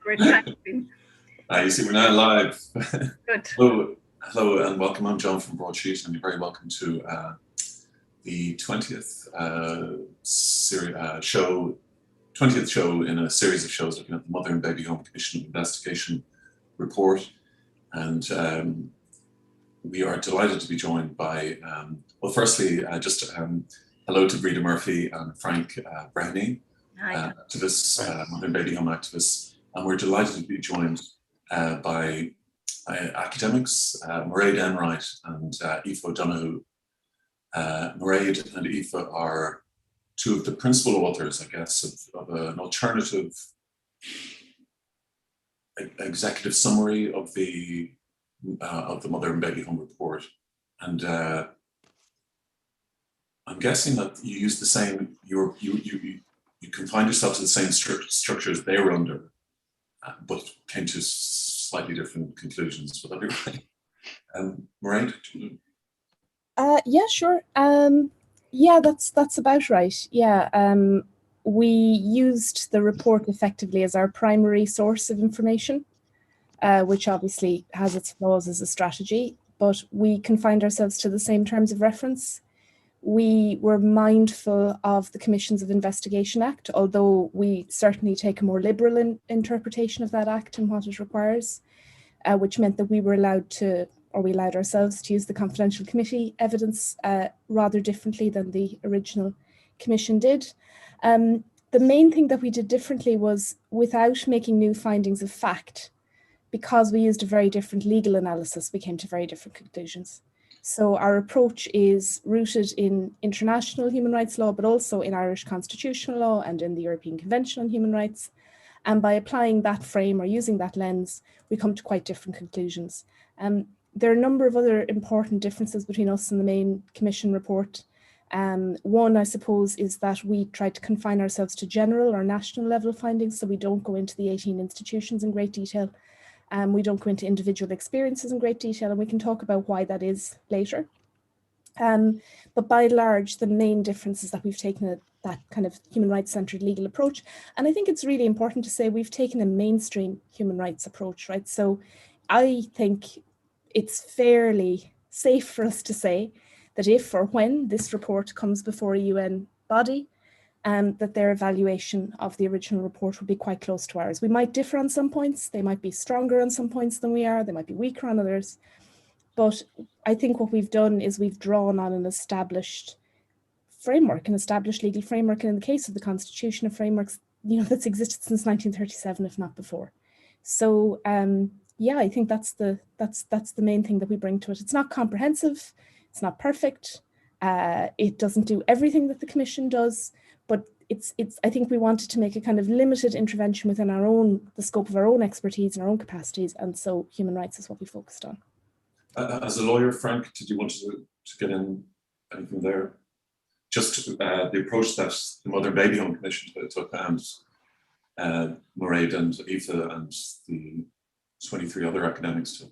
Great, thanks. You see, we're now live. Good. Hello, and welcome. I'm John from Broadsheet, and you're very welcome to the 20th show in a series of shows looking at the Mother and Baby Home Commission Investigation report. And we are delighted to be joined by, well, firstly, just hello to Breda Murphy and Frank Brownie, activists, Mother and Baby Home activists. And we're delighted to be joined by academics, Mairead Enright and Aoife O'Donoghue. Mairead and Aoife are two of the principal authors, I guess, of an alternative executive summary of the Mother and Baby Home report. And I'm guessing that you use the same, you confined yourself to the same structures they were under, but came to slightly different conclusions. Would that be right? Mairead? Yeah, sure. Yeah, that's about right. Yeah, we used the report effectively as our primary source of information, which obviously has its flaws as a strategy, but we confined ourselves to the same terms of reference. We were mindful of the Commissions of Investigation Act, although we certainly take a more liberal interpretation of that act and what it requires, which meant that we were allowed to, or we allowed ourselves to use the confidential committee evidence rather differently than the original commission did. The main thing that we did differently was, without making new findings of fact, because we used a very different legal analysis, we came to very different conclusions. So our approach is rooted in international human rights law, but also in Irish constitutional law and in the European Convention on Human Rights. And by applying that frame or using that lens, we come to quite different conclusions. There are a number of other important differences between us and the main commission report. One, I suppose, is that we tried to confine ourselves to general or national level findings, so we don't go into the 18 institutions in great detail. We don't go into individual experiences in great detail, and we can talk about why that is later. But by and large, the main difference is that we've taken that kind of human rights centered legal approach. And I think it's really important to say we've taken a mainstream human rights approach, right? So I think it's fairly safe for us to say that if or when this report comes before a UN body, that their evaluation of the original report will be quite close to ours. We might differ on some points, they might be stronger on some points than we are, they might be weaker on others. But I think what we've done is we've drawn on an established framework, an established legal framework, and in the case of the Constitution, a framework that's existed since 1937, if not before. So yeah, I think that's the main thing that we bring to it. It's not comprehensive, it's not perfect, it doesn't do everything that the Commission does, but I think we wanted to make a kind of limited intervention within the scope of our own expertise and our own capacities, and so human rights is what we focused on. As a lawyer, Frank, did you want to get in anything there? Just the approach that the Mother and Baby Home Commission took, and Mairead and Aoife and the 23 other academics took.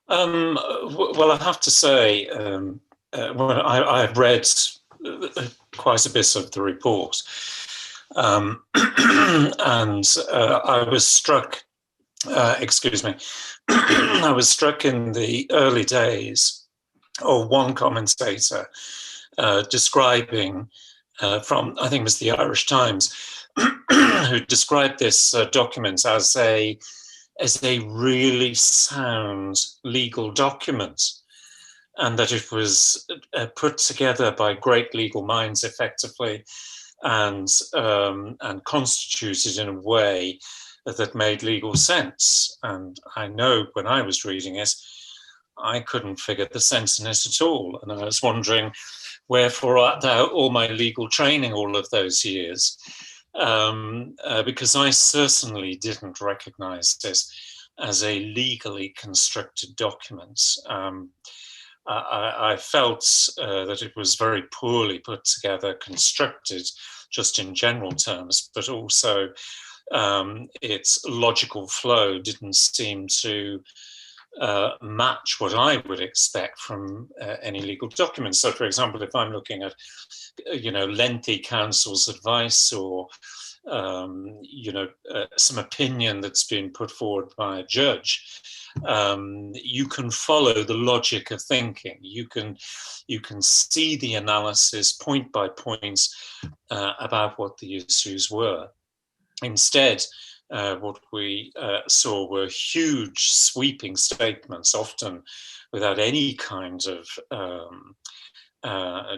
Well, I have to say, I've read quite a bit of the report, and I was struck, I was struck in the early days of one commentator describing from, I think it was the Irish Times, who described this document as a really sound legal document, and that it was put together by great legal minds effectively, and constituted in a way that made legal sense. And I know when I was reading it, I couldn't figure the sense in it at all. And I was wondering, wherefore art thou all my legal training all of those years? Because I certainly didn't recognize this as a legally constructed document. I felt that it was very poorly put together, constructed just in general terms, but also its logical flow didn't seem to match what I would expect from any legal documents. So, for example, if I'm looking at, lengthy counsel's advice or some opinion that's been put forward by a judge, you can follow the logic of thinking. You can see the analysis point by point about what the issues were. Instead, what we saw were huge sweeping statements, often without any kind of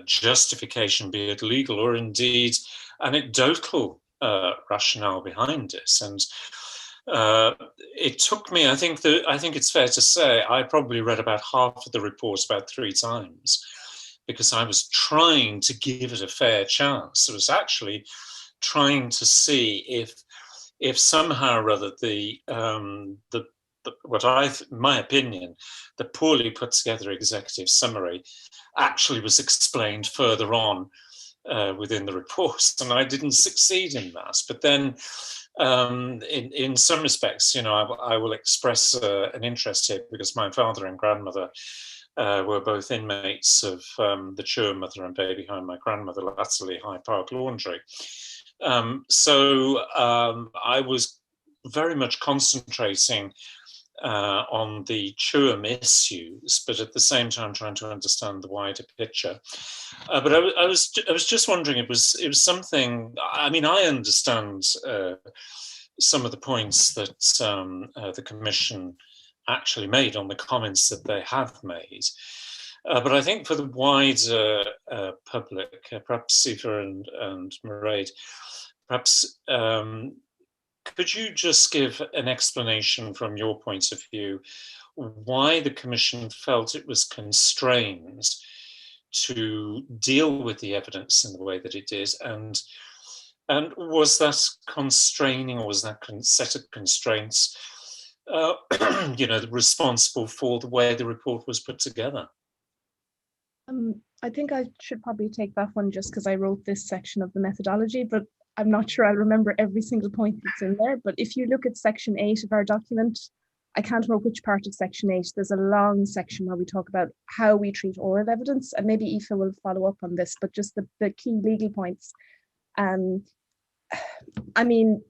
justification, be it legal or indeed anecdotal rationale behind it. And it took me, I think it's fair to say, I probably read about half of the report about 3 times, because I was trying to give it a fair chance. I was actually trying to see if somehow or other my opinion, the poorly put together executive summary actually was explained further on within the report, and I didn't succeed in that. But then, in some respects, I will express an interest here, because my father and grandmother were both inmates of the Chur Mother and Baby Home, my grandmother latterly High Park Laundry. So I was very much concentrating on the CHURM issues, but at the same time trying to understand the wider picture. But I was just wondering, it was something. I mean, I understand some of the points that the Commission actually made on the comments that they have made. But I think for the wider public, perhaps Aoife and Mairead, perhaps could you just give an explanation from your point of view why the Commission felt it was constrained to deal with the evidence in the way that it did, and was that constraining, or was that set of constraints responsible for the way the report was put together? I think I should probably take that one, just because I wrote this section of the methodology, but I'm not sure I'll remember every single point that's in there. But if you look at section 8 of our document, I can't remember which part of section 8, there's a long section where we talk about how we treat oral evidence, and maybe Aoife will follow up on this, but just the key legal points. I mean,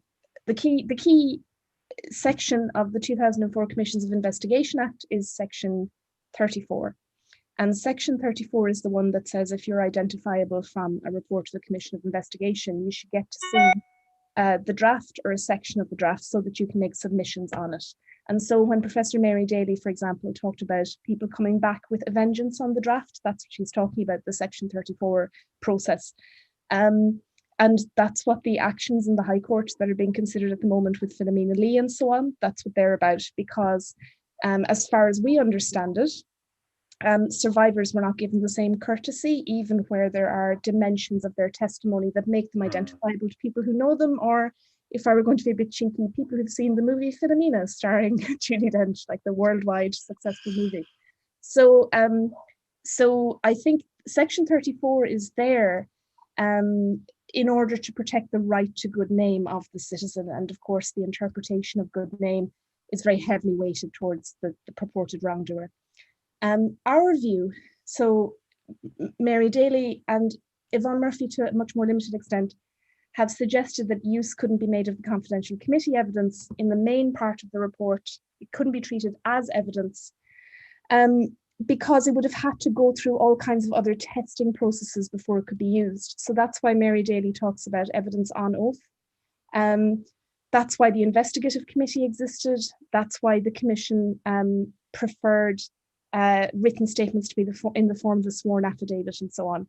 the key section of the 2004 Commissions of Investigation Act is section 34. And section 34 is the one that says if you're identifiable from a report to the Commission of Investigation, you should get to see the draft or a section of the draft so that you can make submissions on it. And so when Professor Mary Daly, for example, talked about people coming back with a vengeance on the draft, that's what she's talking about, the section 34 process. And that's what the actions in the High Court that are being considered at the moment with Philomena Lee and so on, that's what they're about, because as far as we understand it, survivors were not given the same courtesy, even where there are dimensions of their testimony that make them identifiable to people who know them, or, if I were going to be a bit cheeky, people who've seen the movie Philomena starring Judi Dench, like the worldwide successful movie. So I think section 34 is there in order to protect the right to good name of the citizen. And of course, the interpretation of good name is very heavily weighted towards the purported wrongdoer. Our view, so Mary Daly and Yvonne Murphy, to a much more limited extent, have suggested that use couldn't be made of the confidential committee evidence in the main part of the report. It couldn't be treated as evidence because it would have had to go through all kinds of other testing processes before it could be used. So that's why Mary Daly talks about evidence on oath. That's why the investigative committee existed. That's why the Commission preferred written statements to be in the form of a sworn affidavit and so on.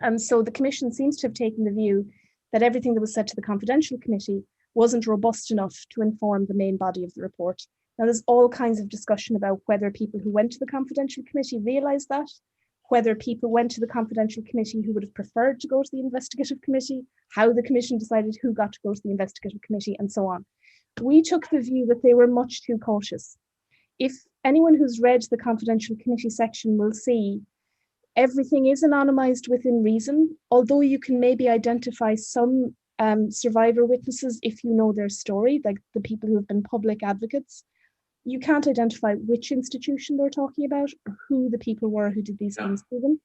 And so the Commission seems to have taken the view that everything that was said to the confidential committee wasn't robust enough to inform the main body of the report. Now, there's all kinds of discussion about whether people who went to the confidential committee realised that, whether people went to the confidential committee who would have preferred to go to the investigative committee, how the Commission decided who got to go to the investigative committee, and so on. We took the view that they were much too cautious. If anyone who's read the confidential committee section will see, everything is anonymized within reason, although you can maybe identify some survivor witnesses if you know their story, like the people who have been public advocates. You can't identify which institution they're talking about or who the people were who did these things to them.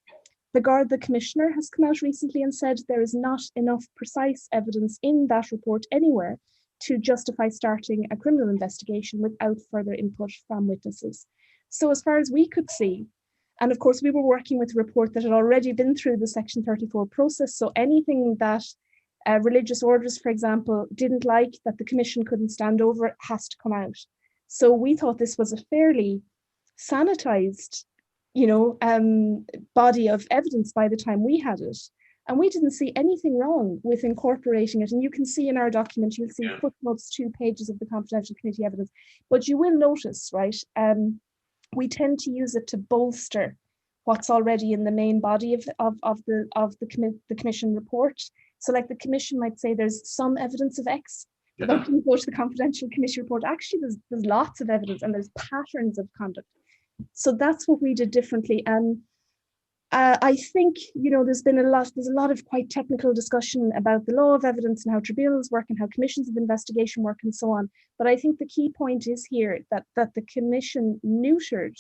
The Garda Commissioner has come out recently and said there is not enough precise evidence in that report anywhere to justify starting a criminal investigation without further input from witnesses. So as far as we could see, and of course we were working with a report that had already been through the Section 34 process, so anything that religious orders, for example, didn't like that the Commission couldn't stand over has to come out. So we thought this was a fairly sanitized, body of evidence by the time we had it. And we didn't see anything wrong with incorporating it. And you can see in our document, you'll see footnotes, 2 pages of the confidential committee evidence. But you will notice, right, we tend to use it to bolster what's already in the main body of the Commission report. So like the Commission might say there's some evidence of X, but then when you go to the confidential committee report, actually there's lots of evidence and there's patterns of conduct. So that's what we did differently. And I think, there's a lot of quite technical discussion about the law of evidence and how tribunals work and how commissions of investigation work and so on. But I think the key point is here that the Commission neutered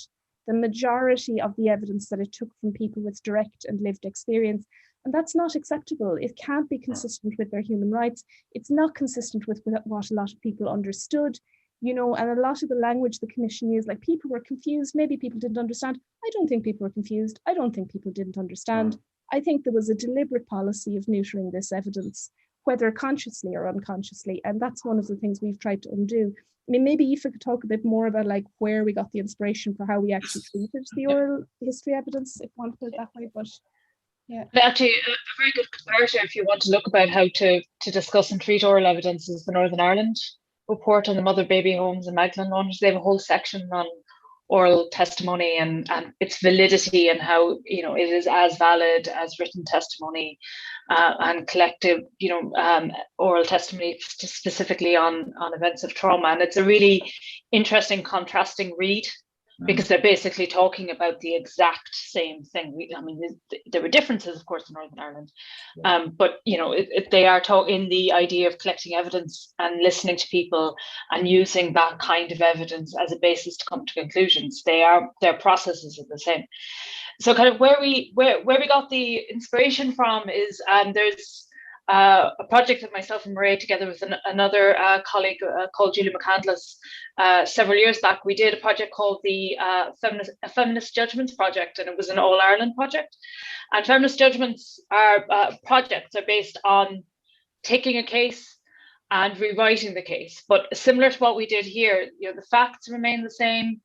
the majority of the evidence that it took from people with direct and lived experience. And that's not acceptable. It can't be consistent with their human rights. It's not consistent with what a lot of people understood. And a lot of the language the Commission used, like people were confused, maybe people didn't understand. I don't think people were confused. I don't think people didn't understand. I think there was a deliberate policy of neutering this evidence, whether consciously or unconsciously. And that's one of the things we've tried to undo. I mean, maybe Aoife could talk a bit more about like where we got the inspiration for how we actually treated the oral history evidence, if one put it that way, but yeah. But actually, a very good comparator, if you want to look about how to discuss and treat oral evidence, is the Northern Ireland report on the mother baby homes and Magdalen laundries. They have a whole section on oral testimony and its validity and how it is as valid as written testimony and collective oral testimony specifically on events of trauma. And it's a really interesting contrasting read, because they're basically talking about the exact same thing. There were differences, of course, in Northern Ireland, but they are in the idea of collecting evidence and listening to people and using that kind of evidence as a basis to come to conclusions. Their processes are the same. So, kind of where we got the inspiration from is there's a project that myself and Mairead, together with another colleague called Julie McCandless, several years back, we did a project called the Feminist Judgments Project, and it was an All-Ireland project. And feminist judgments projects are based on taking a case and rewriting the case. But similar to what we did here, the facts remain the same,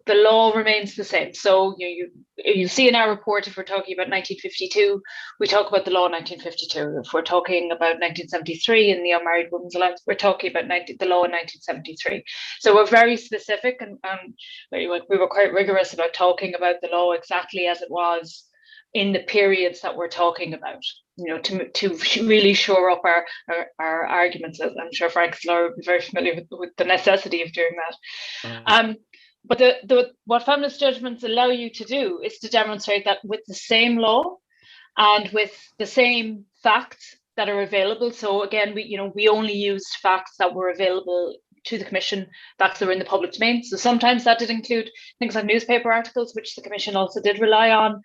the law remains the same. So you see in our report, if we're talking about 1952, we talk about the law in 1952. If we're talking about 1973 in the Unmarried Women's Allowance, we're talking about the law in 1973. So we're very specific, and we were quite rigorous about talking about the law exactly as it was in the periods that we're talking about, to really shore up our arguments. I'm sure Frank and Laura would be very familiar with the necessity of doing that. But what feminist judgments allow you to do is to demonstrate that with the same law and with the same facts that are available. So again, we only used facts that were available to the Commission, facts that were in the public domain. So sometimes that did include things like newspaper articles, which the Commission also did rely on,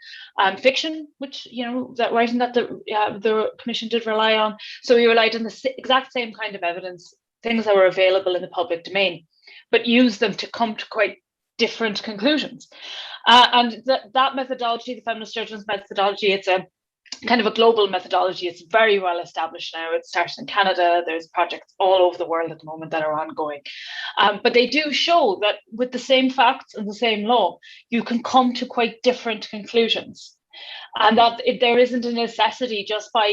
fiction, which that writing that the Commission did rely on. So we relied on the exact same kind of evidence, things that were available in the public domain, but used them to come to quite different conclusions. And that methodology, the feminist judgments methodology, it's a kind of a global methodology. It's very well established now. It started in Canada. There's projects all over the world at the moment that are ongoing. But they do show that with the same facts and the same law, you can come to quite different conclusions. And that there isn't a necessity just by,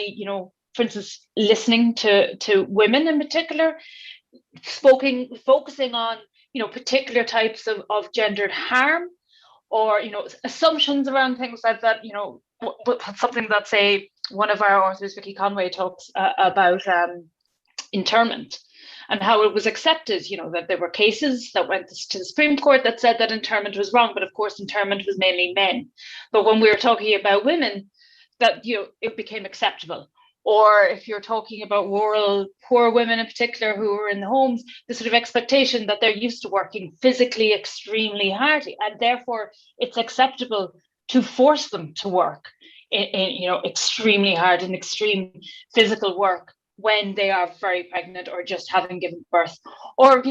for instance, listening to women in particular, focusing on particular types of gendered harm, or assumptions around things like that. Something that, say, one of our authors, Vicky Conway, talks about internment and how it was accepted. That there were cases that went to the Supreme Court that said that internment was wrong, but of course internment was mainly men. But when we were talking about women, that it became acceptable. Or if you're talking about rural poor women in particular who are in the homes, the sort of expectation that they're used to working physically extremely hard, and therefore it's acceptable to force them to work, extremely hard and extreme physical work when they are very pregnant or just having given birth, or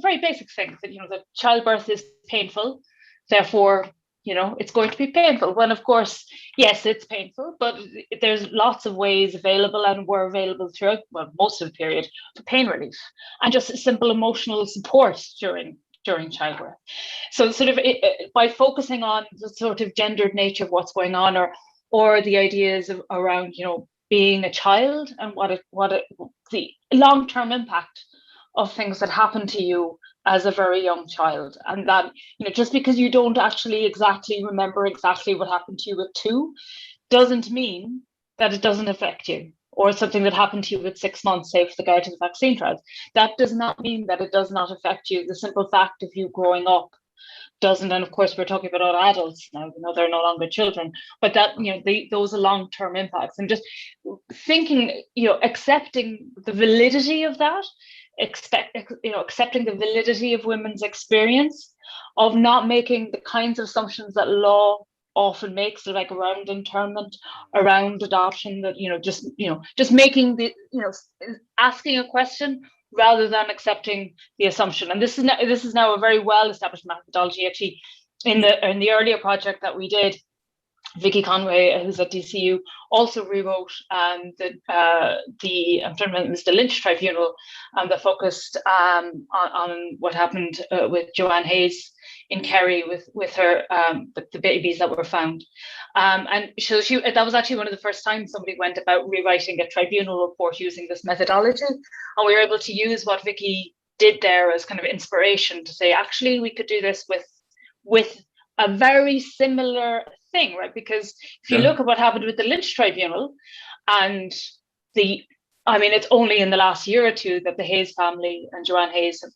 very basic things that that childbirth is painful, therefore it's going to be painful, when of course yes, it's painful, but there's lots of ways available and were available throughout most of the period for pain relief and just simple emotional support during childbirth. So sort of by focusing on the sort of gendered nature of what's going on, or the ideas around being a child and the long-term impact of things that happen to you as a very young child, and that just because you don't actually exactly remember exactly what happened to you at 2 doesn't mean that it doesn't affect you, or something that happened to you at 6 months, say with regard to the vaccine trials, that does not mean that it does not affect you. The simple fact of you growing up doesn't. And of course we're talking about all adults now, they're no longer children, but that those are long-term impacts, and just thinking, accepting the validity of that, accepting the validity of women's experience, of not making the kinds of assumptions that law often makes, like around internment, around adoption, that just making the asking a question rather than accepting the assumption. And this is now a very well established methodology. Actually, in the earlier project that we did, Vicky Conway, who's at DCU, also rewrote the I'm trying to remember, it was the Lynch Tribunal, that focused on what happened with Joanne Hayes in Kerry with her the babies that were found, and so that was actually one of the first times somebody went about rewriting a tribunal report using this methodology, and we were able to use what Vicky did there as kind of inspiration to say, actually, we could do this with a very similar thing, right? Because if you look at what happened with the Lynch Tribunal, and it's only in the last year or two that the Hayes family and Joanne Hayes have,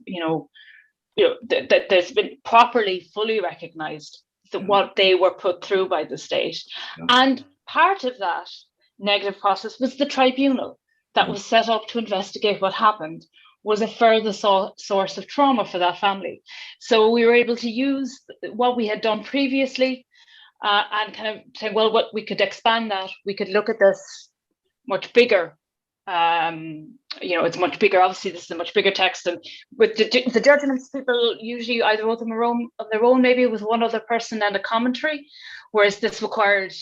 that there's been properly, fully recognised that what they were put through by the state. And part of that negative process was the tribunal that was set up to investigate what happened, was a further source of trauma for that family. So we were able to use what we had done previously and kind of say, well, what we could expand that. We could look at this much bigger. It's much bigger. Obviously, this is a much bigger text, and with the judgments, people usually either wrote them on their own, maybe with one other person and a commentary, whereas this required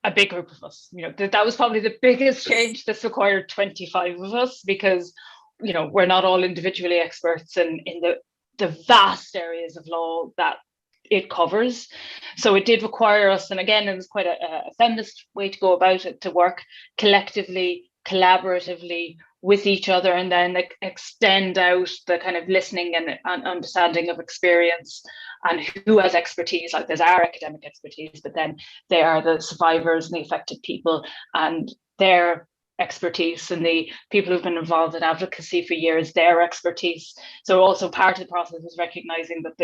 a big group of us. That was probably the biggest change. This required 25 of us, because we're not all individually experts in the vast areas of law that it covers. So it did require us, and again, it was quite a feminist way to go about it, to work collectively, collaboratively with each other, and then extend out the kind of listening and understanding of experience, and who has expertise. Like, there's our academic expertise, but then there are the survivors and the affected people and their expertise, and the people who've been involved in advocacy for years, their expertise. So also part of the process was recognizing that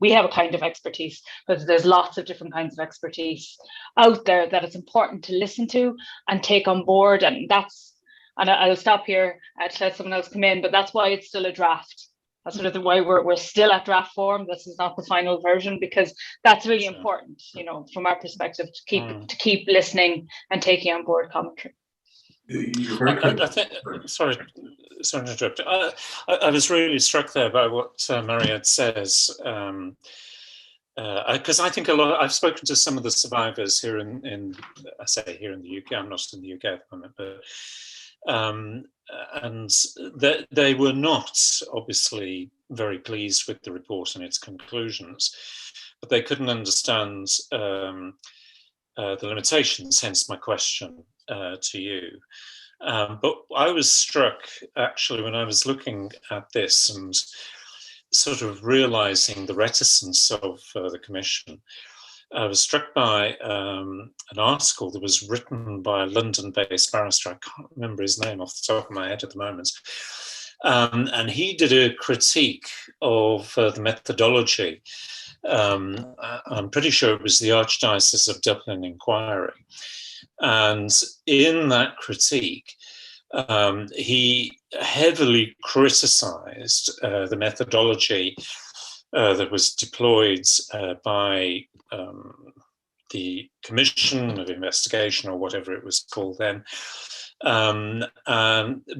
we have a kind of expertise, but there's lots of different kinds of expertise out there that it's important to listen to and take on board. And I'll stop here to let someone else come in, but that's why it's still a draft. That's sort of why we're still at draft form. This is not the final version, because that's really important, from our perspective, to keep listening and taking on board commentary. Sorry to interrupt. I was really struck there by what Mariette says, because I think I've spoken to some of the survivors here in the UK. I'm not in the UK at the moment, but and they were not obviously very pleased with the report and its conclusions, but they couldn't understand the limitations. Hence my question to you. But I was struck, actually, when I was looking at this and sort of realizing the reticence of the Commission. I was struck by an article that was written by a London-based barrister. I can't remember his name off the top of my head at the moment. And he did a critique of the methodology. I'm pretty sure it was the Archdiocese of Dublin inquiry. And in that critique, he heavily criticised the methodology that was deployed by the Commission of Investigation, or whatever it was called then,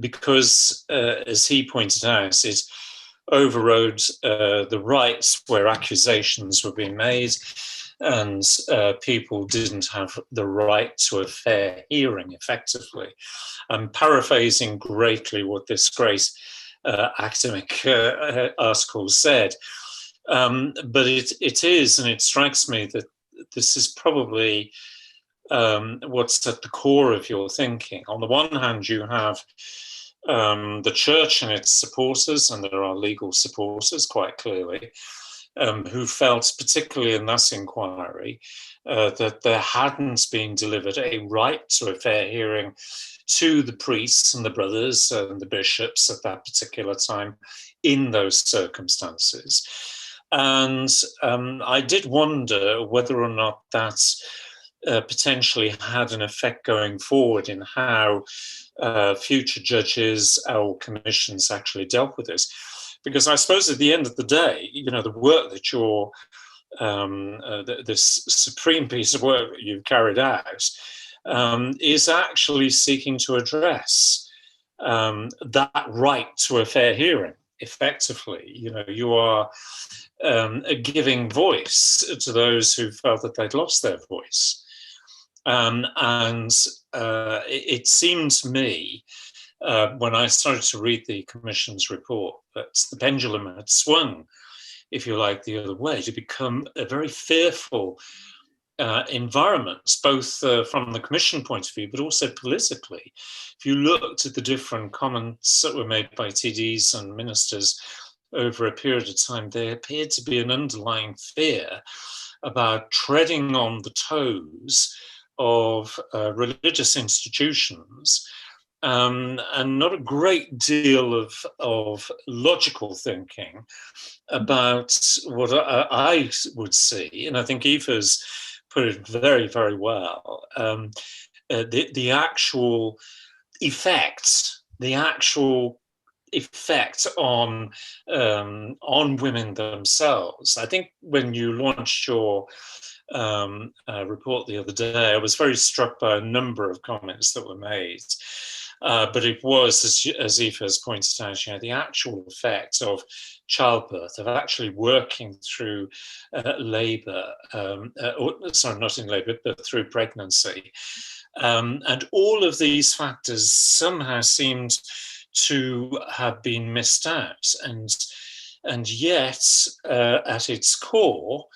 because, as he pointed out, it overrode the rights where accusations were being made, and people didn't have the right to a fair hearing, effectively. I'm paraphrasing greatly what this great academic article said, but it is, and it strikes me that this is probably what's at the core of your thinking. On the one hand, you have the church and its supporters, and there are legal supporters, quite clearly, who felt, particularly in this inquiry, that there hadn't been delivered a right to a fair hearing to the priests and the brothers and the bishops at that particular time in those circumstances. And I did wonder whether or not that potentially had an effect going forward in how future judges or commissions actually dealt with this. Because I suppose at the end of the day, you know, the work that you're, this supreme piece of work that you've carried out is actually seeking to address that right to a fair hearing, effectively. You know, you are giving voice to those who felt that they'd lost their voice. It seemed to me, when I started to read the Commission's report, that the pendulum had swung, if you like, the other way, to become a very fearful environment, both from the Commission point of view, but also politically. If you looked at the different comments that were made by TDs and ministers over a period of time, there appeared to be an underlying fear about treading on the toes of religious institutions, and not a great deal of logical thinking about what I would see, and I think Aoife's put it very, very well, the actual effect on women themselves. I think when you launched your report the other day, I was very struck by a number of comments that were made. But it was, as Aoife has pointed out, you know, the actual effect of childbirth, of actually working through labour, sorry, not in labour, but through pregnancy. And all of these factors somehow seemed to have been missed out. And yet, at its core,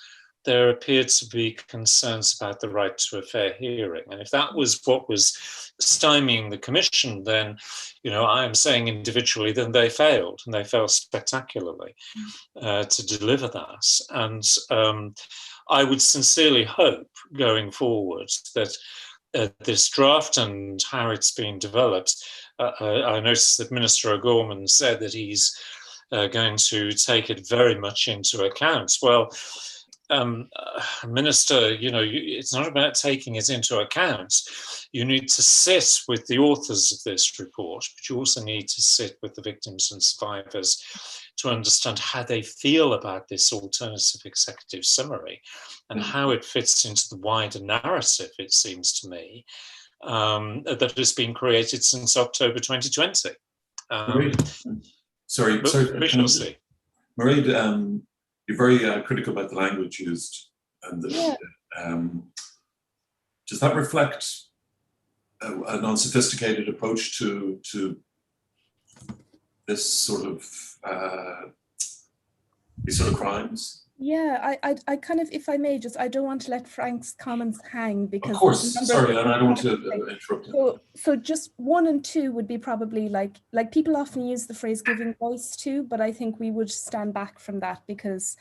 there appeared to be concerns about the right to a fair hearing. And if that was what was stymieing the Commission, then, you know, I am saying individually, then they failed, and they failed spectacularly to deliver that. And I would sincerely hope going forward that this draft and how it's being developed, I noticed that Minister O'Gorman said that he's going to take it very much into account. Well, Minister, you know, it's not about taking it into account. You need to sit with the authors of this report, but you also need to sit with the victims and survivors to understand how they feel about this alternative executive summary and how it fits into the wider narrative, it seems to me, that has been created since October 2020. Sorry, we shall see. Mairead, you're very critical about the language used, and does that reflect an unsophisticated approach to this sort of these sort of crimes? Yeah, I kind of, if I may, just, I don't want to let Frank's comments hang, because... Of course, sorry, and I don't want to interrupt you. So just 1 and 2 would be probably like people often use the phrase giving voice to, but I think we would stand back from that, because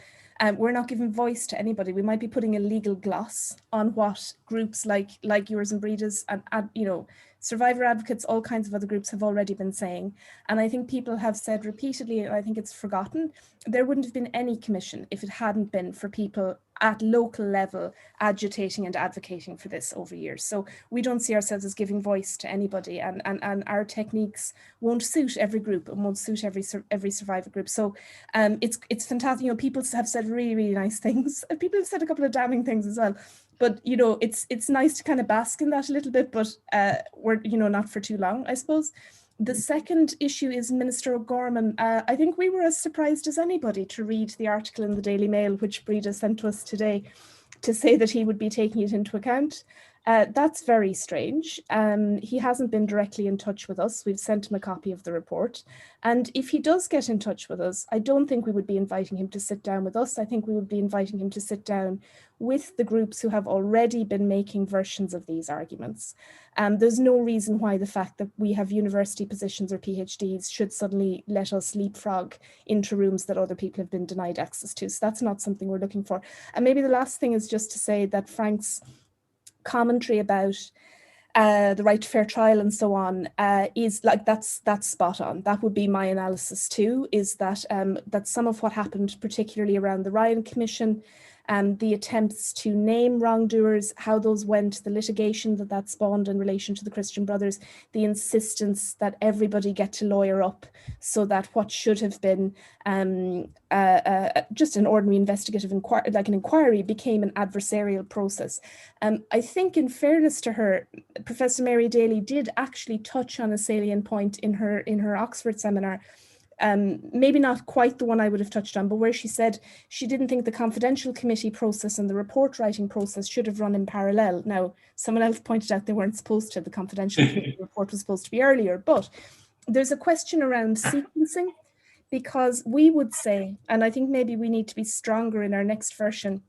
we're not giving voice to anybody. We might be putting a legal gloss on what groups like yours and Brída's and you know, survivor advocates, all kinds of other groups have already been saying. And I think people have said repeatedly, and I think it's forgotten, there wouldn't have been any commission if it hadn't been for people at local level agitating and advocating for this over years. So we don't see ourselves as giving voice to anybody, and our techniques won't suit every group and won't suit every survivor group. So it's fantastic. You know, people have said really, really nice things. People have said a couple of damning things as well. But, you know, it's nice to kind of bask in that a little bit, but we're, you know, not for too long, I suppose. The second issue is Minister O'Gorman. I think we were as surprised as anybody to read the article in the Daily Mail, which Breda sent to us today, to say that he would be taking it into account. That's very strange. He hasn't been directly in touch with us. We've sent him a copy of the report. And if he does get in touch with us, I don't think we would be inviting him to sit down with us. I think we would be inviting him to sit down with the groups who have already been making versions of these arguments. There's no reason why the fact that we have university positions or PhDs should suddenly let us leapfrog into rooms that other people have been denied access to. So that's not something we're looking for. And maybe the last thing is just to say that Frank's commentary about the right to fair trial and so on is like, that's spot on. That would be my analysis too, is that that some of what happened, particularly around the Ryan Commission, the attempts to name wrongdoers, how those went, the litigation that spawned in relation to the Christian Brothers, the insistence that everybody get to lawyer up so that what should have been just an ordinary investigative inquiry, like an inquiry, became an adversarial process. I think, in fairness to her, Professor Mary Daly did actually touch on a salient point in her Oxford seminar. Maybe not quite the one I would have touched on, but where she said she didn't think the confidential committee process and the report writing process should have run in parallel. Now, someone else pointed out they weren't supposed to. The confidential committee report was supposed to be earlier, but there's a question around sequencing, because we would say, and I think maybe we need to be stronger in our next version,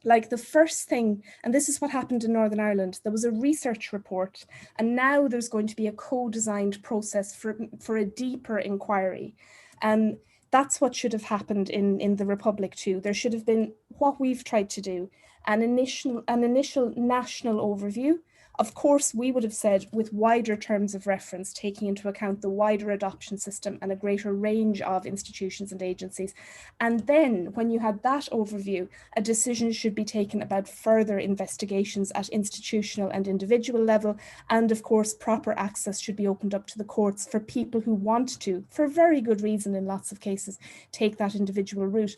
like the first thing, and this is what happened in Northern Ireland, there was a research report, and now there's going to be a co-designed process for a deeper inquiry. And that's what should have happened in the Republic too. There should have been what we've tried to do, an initial national overview. Of course, we would have said with wider terms of reference, taking into account the wider adoption system and a greater range of institutions and agencies. And then when you had that overview, a decision should be taken about further investigations at institutional and individual level. And of course, proper access should be opened up to the courts for people who want to, for very good reason in lots of cases, take that individual route.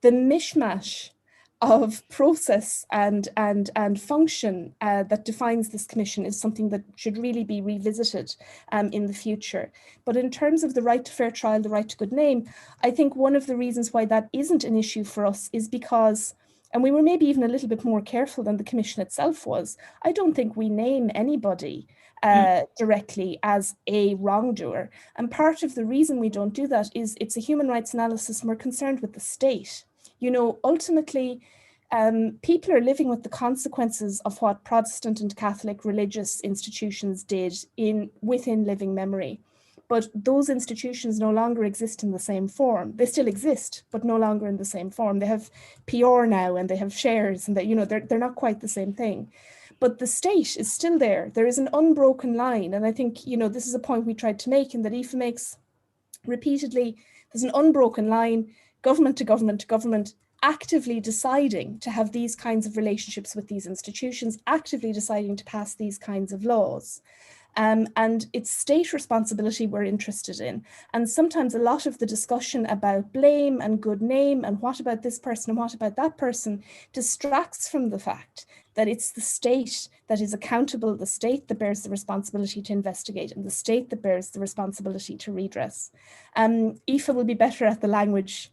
The mishmash of process and function that defines this commission is something that should really be revisited in the future. But in terms of the right to fair trial, the right to good name, I think one of the reasons why that isn't an issue for us is because, and we were maybe even a little bit more careful than the commission itself was, I don't think we name anybody directly as a wrongdoer. And part of the reason we don't do that is it's a human rights analysis and we're concerned with the state. You know, ultimately, people are living with the consequences of what Protestant and Catholic religious institutions did within living memory. But those institutions no longer exist in the same form. They still exist, but no longer in the same form. They have PR now and they have shares, and that, you know, they're not quite the same thing. But the state is still there. There is an unbroken line. And I think, you know, this is a point we tried to make and that Aoife makes repeatedly. There's an unbroken line, government to government to government, actively deciding to have these kinds of relationships with these institutions, actively deciding to pass these kinds of laws. And it's state responsibility we're interested in. And sometimes a lot of the discussion about blame and good name and what about this person and what about that person distracts from the fact that it's the state that is accountable, the state that bears the responsibility to investigate, and the state that bears the responsibility to redress. Aoife will be better at the language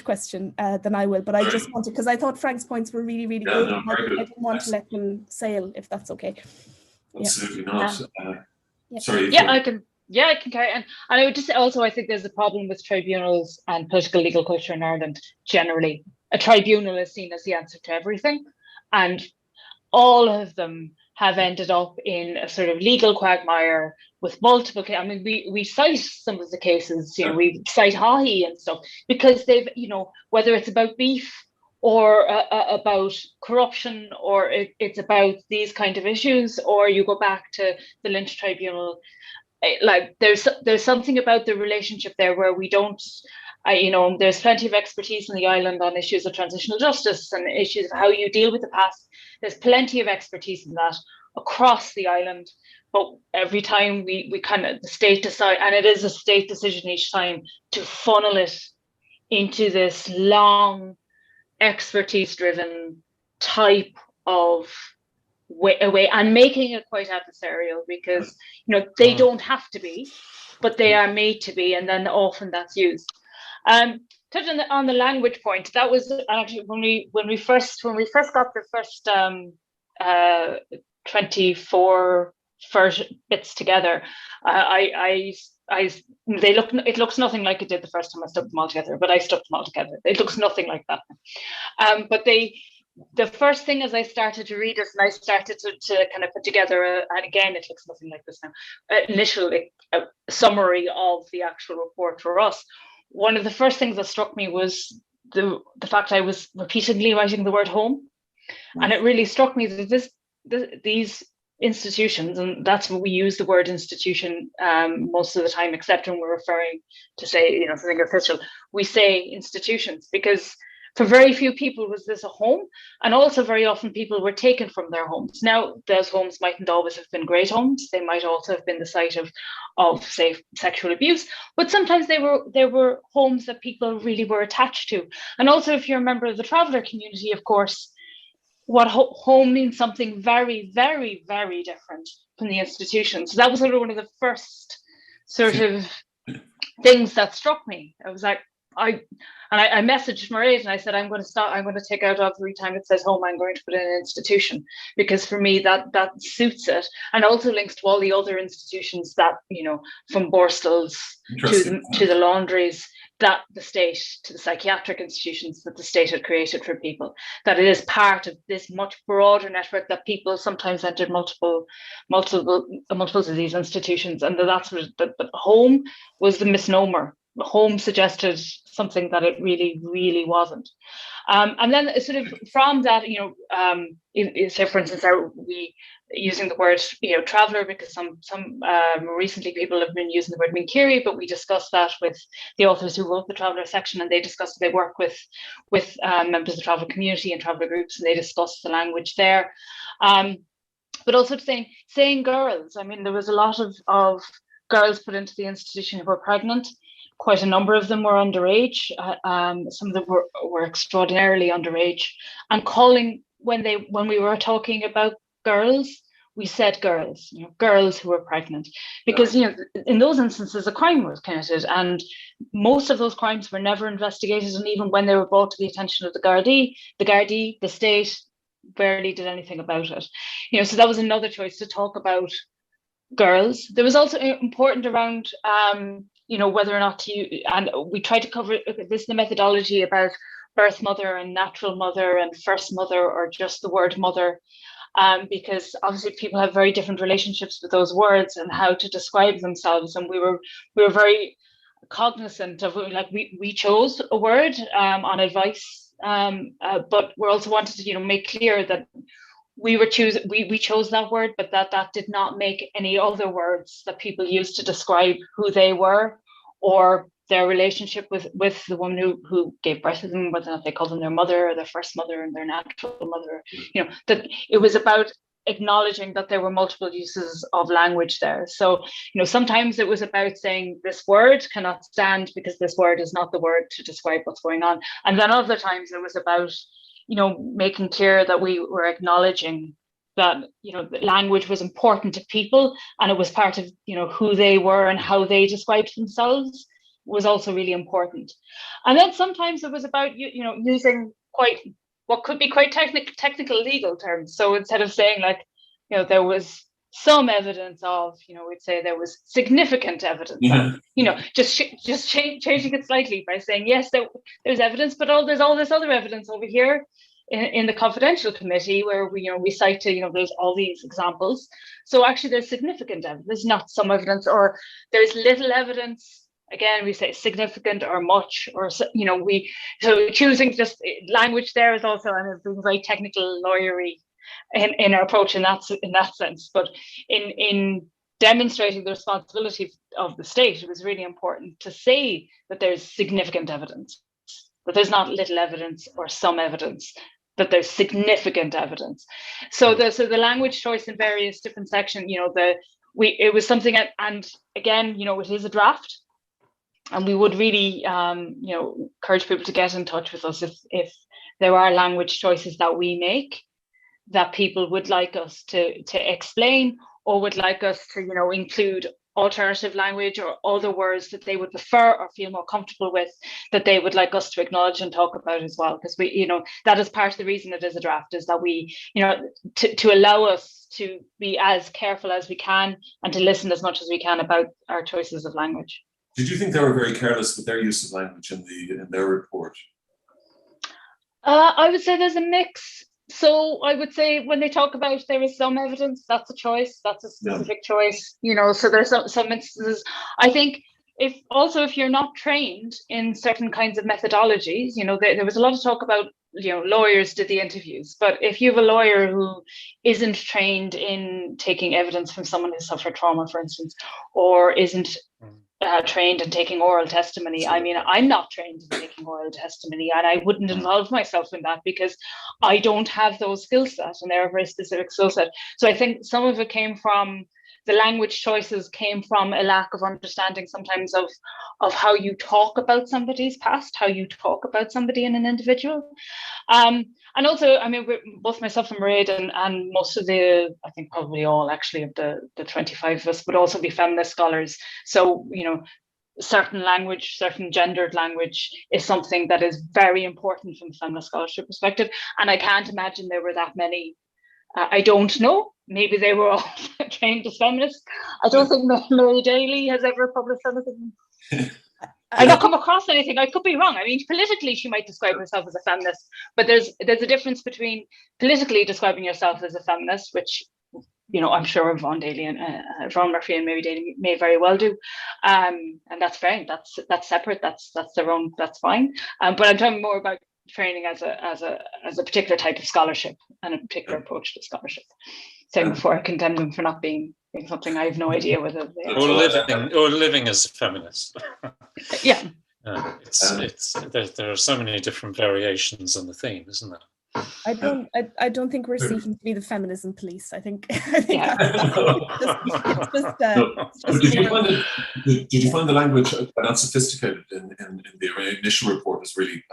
question than I will, but I just wanted, because I thought Frank's points were really, really good. No, I didn't want to let them sail, if that's okay. Absolutely not. Yeah. Sorry. I can carry on. And I would just also, I think there's a problem with tribunals and political legal culture in Ireland generally. A tribunal is seen as the answer to everything, and all of them have ended up in a sort of legal quagmire with multiple. I mean, we cite some of the cases, you know, we cite Haughey and stuff because they've, you know, whether it's about beef or about corruption, or it's about these kind of issues, or you go back to the Lynch Tribunal, like there's something about the relationship there where we don't There's plenty of expertise in the island on issues of transitional justice and issues of how you deal with the past. There's plenty of expertise in that across the island. But every time we kind of, the state decide, and it is a state decision each time, to funnel it into this long, expertise-driven type of way, and making it quite adversarial, because they don't have to be, but they are made to be, and then often that's used. Touching on the language point, that was actually when we first got the first 24 bits together. It looks nothing like it did the first time I stuck them all together, but I stuck them all together. It looks nothing like that. But the first thing as I started to read it, and I started to kind of put together, and again, it looks nothing like this now, initially a summary of the actual report for us. One of the first things that struck me was the fact I was repeatedly writing the word home. And it really struck me that these institutions, and that's what we use the word institution most of the time, except when we're referring to say, something official, we say institutions, because for very few people was this a home, and also very often people were taken from their homes. Now, those homes mightn't always have been great homes. They might also have been the site of say, sexual abuse, but sometimes they were homes that people really were attached to. And also, if you're a member of the traveller community, of course, what home means something very, very, very different from the institution. So that was sort of one of the first sort of things that struck me. I was like, I messaged Mairead and I said, I'm going to take out every time it says home, I'm going to put in an institution, because for me that suits it, and also links to all the other institutions that, from Borstall's to the laundries, that the state, to the psychiatric institutions that the state had created for people, that it is part of this much broader network, that people sometimes entered multiple of these institutions, and that's what the home was the misnomer. Home suggested something that it really, really wasn't. And then sort of from that, say for instance, we using the word, traveller, because some recently people have been using the word Minkiri, but we discussed that with the authors who wrote the traveller section, and they discussed they work with members of the traveller community and traveller groups, and they discussed the language there. But also saying girls. I mean, there was a lot of girls put into the institution who were pregnant. Quite a number of them were underage. Some of them were extraordinarily underage. And when we were talking about girls, we said girls, girls who were pregnant, because in those instances a crime was committed, and most of those crimes were never investigated. And even when they were brought to the attention of the Gardaí, the state barely did anything about it. So that was another choice, to talk about girls. There was also important around whether or not and we tried to cover this, the methodology about birth mother and natural mother and first mother, or just the word mother, because obviously people have very different relationships with those words and how to describe themselves. And we were very cognizant of, like, we chose a word on advice, but we also wanted to make clear that we chose that word, but that did not make any other words that people used to describe who they were or their relationship with the woman who gave birth to them, whether or not they called them their mother or their first mother and their natural mother. That it was about acknowledging that there were multiple uses of language there. So sometimes it was about saying this word cannot stand because this word is not the word to describe what's going on, and then other times it was about making clear that we were acknowledging that language was important to people, and it was part of who they were, and how they described themselves was also really important. And then sometimes it was about using what could be quite technical legal terms. So instead of saying there was some evidence of, we'd say there was significant evidence of, just changing it slightly by saying, yes, there's evidence, but there's all this other evidence over here in the confidential committee where we cite to, there's all these examples. So actually there's significant evidence, there's not some evidence, or there's little evidence. Again, we say significant or much, or so choosing just language there is also being very technical, lawyery in our approach in that sense. But in demonstrating the responsibility of the state, it was really important to say that there's significant evidence, that there's not little evidence or some evidence, that there's significant evidence. So the language choice in various different sections, it was something, and again, it is a draft, and we would really, encourage people to get in touch with us if there are language choices that we make that people would like us to explain, or would like us to, include alternative language or other words that they would prefer or feel more comfortable with, that they would like us to acknowledge and talk about as well. Because we, that is part of the reason it is a draft, is that we, to allow us to be as careful as we can and to listen as much as we can about our choices of language. Did you think they were very careless with their use of language in their report? I would say there's a mix. So I would say when they talk about there is some evidence, that's a choice, that's a specific choice, so there's some instances. I think if you're not trained in certain kinds of methodologies, there was a lot of talk about, lawyers did the interviews, but if you have a lawyer who isn't trained in taking evidence from someone who suffered trauma, for instance, or isn't trained in taking oral testimony. I mean, I'm not trained in taking oral testimony, and I wouldn't involve myself in that because I don't have those skill sets, and they're a very specific skill set. So I think some of it came from the language choices, came from a lack of understanding sometimes of how you talk about somebody's past, how you talk about somebody in an individual. And also, I mean, both myself and Mairead and most of I think probably all actually of the 25 of us would also be feminist scholars. So, certain language, certain gendered language is something that is very important from a feminist scholarship perspective. And I can't imagine there were that many. I don't know. Maybe they were all trained as feminists. I don't think Mary Daly has ever published anything. I've not come across anything. I could be wrong. I mean, politically, she might describe herself as a feminist, but there's a difference between politically describing yourself as a feminist, which, I'm sure Vaughan Daly and Vaughan Murphy and Mary Daly may very well do, and that's fine. That's separate. That's their own. That's fine. But I'm talking more about training as a particular type of scholarship and a particular approach to scholarship. Saying before, I condemn them for not being something. I have no idea whether they or living as a feminist. Yeah. There are so many different variations on the theme, isn't there? I don't think we're seeking to be the feminism police. I think yeah. Did you find the language not sophisticated in the initial report? Was really,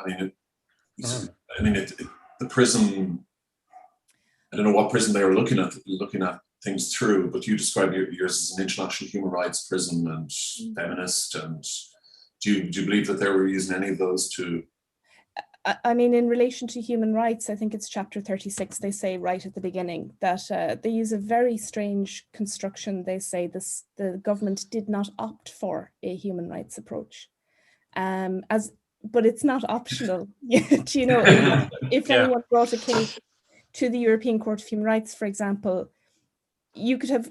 the prism. I don't know what prism they were looking at things through, but you describe yours as an international human rights prism and feminist. And do you believe that they were using any of those to? I mean, in relation to human rights, I think it's chapter 36. They say right at the beginning that they use a very strange construction. They say the government did not opt for a human rights approach, but it's not optional. If anyone brought a case to the European Court of Human Rights, for example, you could have,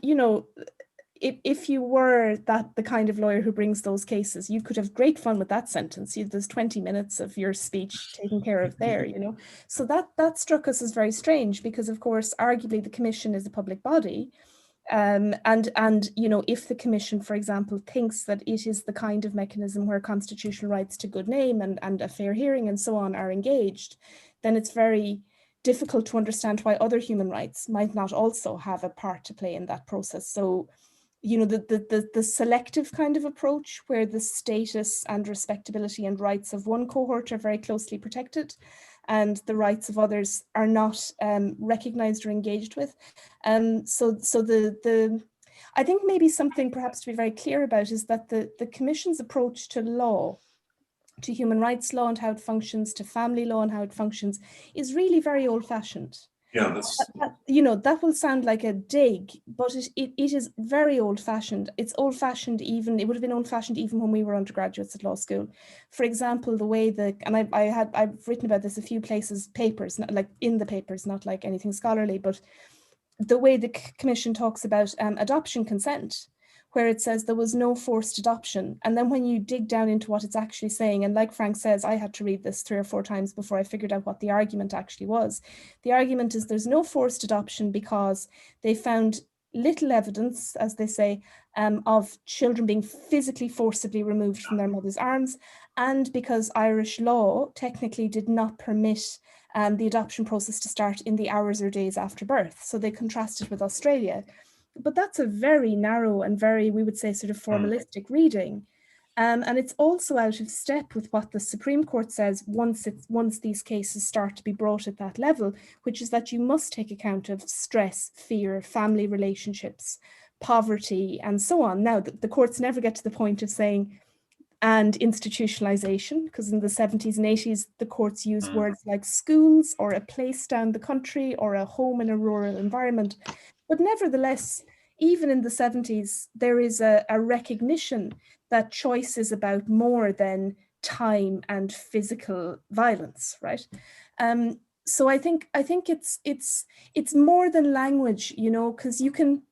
if you were the kind of lawyer who brings those cases, you could have great fun with that sentence. There's 20 minutes of your speech taken care of there, So that struck us as very strange because, of course, arguably the Commission is a public body. And if the Commission, for example, thinks that it is the kind of mechanism where constitutional rights to good name and a fair hearing and so on are engaged, then it's very difficult to understand why other human rights might not also have a part to play in that process. So, the selective kind of approach where the status and respectability and rights of one cohort are very closely protected and the rights of others are not recognized or engaged with. I think maybe something perhaps to be very clear about is that the Commission's approach to law, to human rights law and how it functions, to family law and how it functions, is really very old-fashioned. Yeah, that's that will sound like a dig, but it is very old-fashioned. It's old-fashioned even. It would have been old-fashioned even when we were undergraduates at law school. For example, the way I've written about this a few places, papers, not like in the papers, not like anything scholarly, but the way the Commission talks about adoption consent, where it says there was no forced adoption. And then when you dig down into what it's actually saying, and like Frank says, I had to read this 3 or 4 times before I figured out what the argument actually was. The argument is there's no forced adoption because they found little evidence, as they say, of children being physically forcibly removed from their mother's arms, and because Irish law technically did not permit the adoption process to start in the hours or days after birth. So they contrasted with Australia. But that's a very narrow and very, we would say, sort of formalistic reading. And it's also out of step with what the Supreme Court says once these cases start to be brought at that level, which is that you must take account of stress, fear, family relationships, poverty, and so on. Now, the courts never get to the point of saying, and institutionalization, because in the 70s and 80s, the courts used words like schools or a place down the country or a home in a rural environment. But nevertheless, even in the 70s, there is a recognition that choice is about more than time and physical violence, right? So I think it's more than language, you know, because you can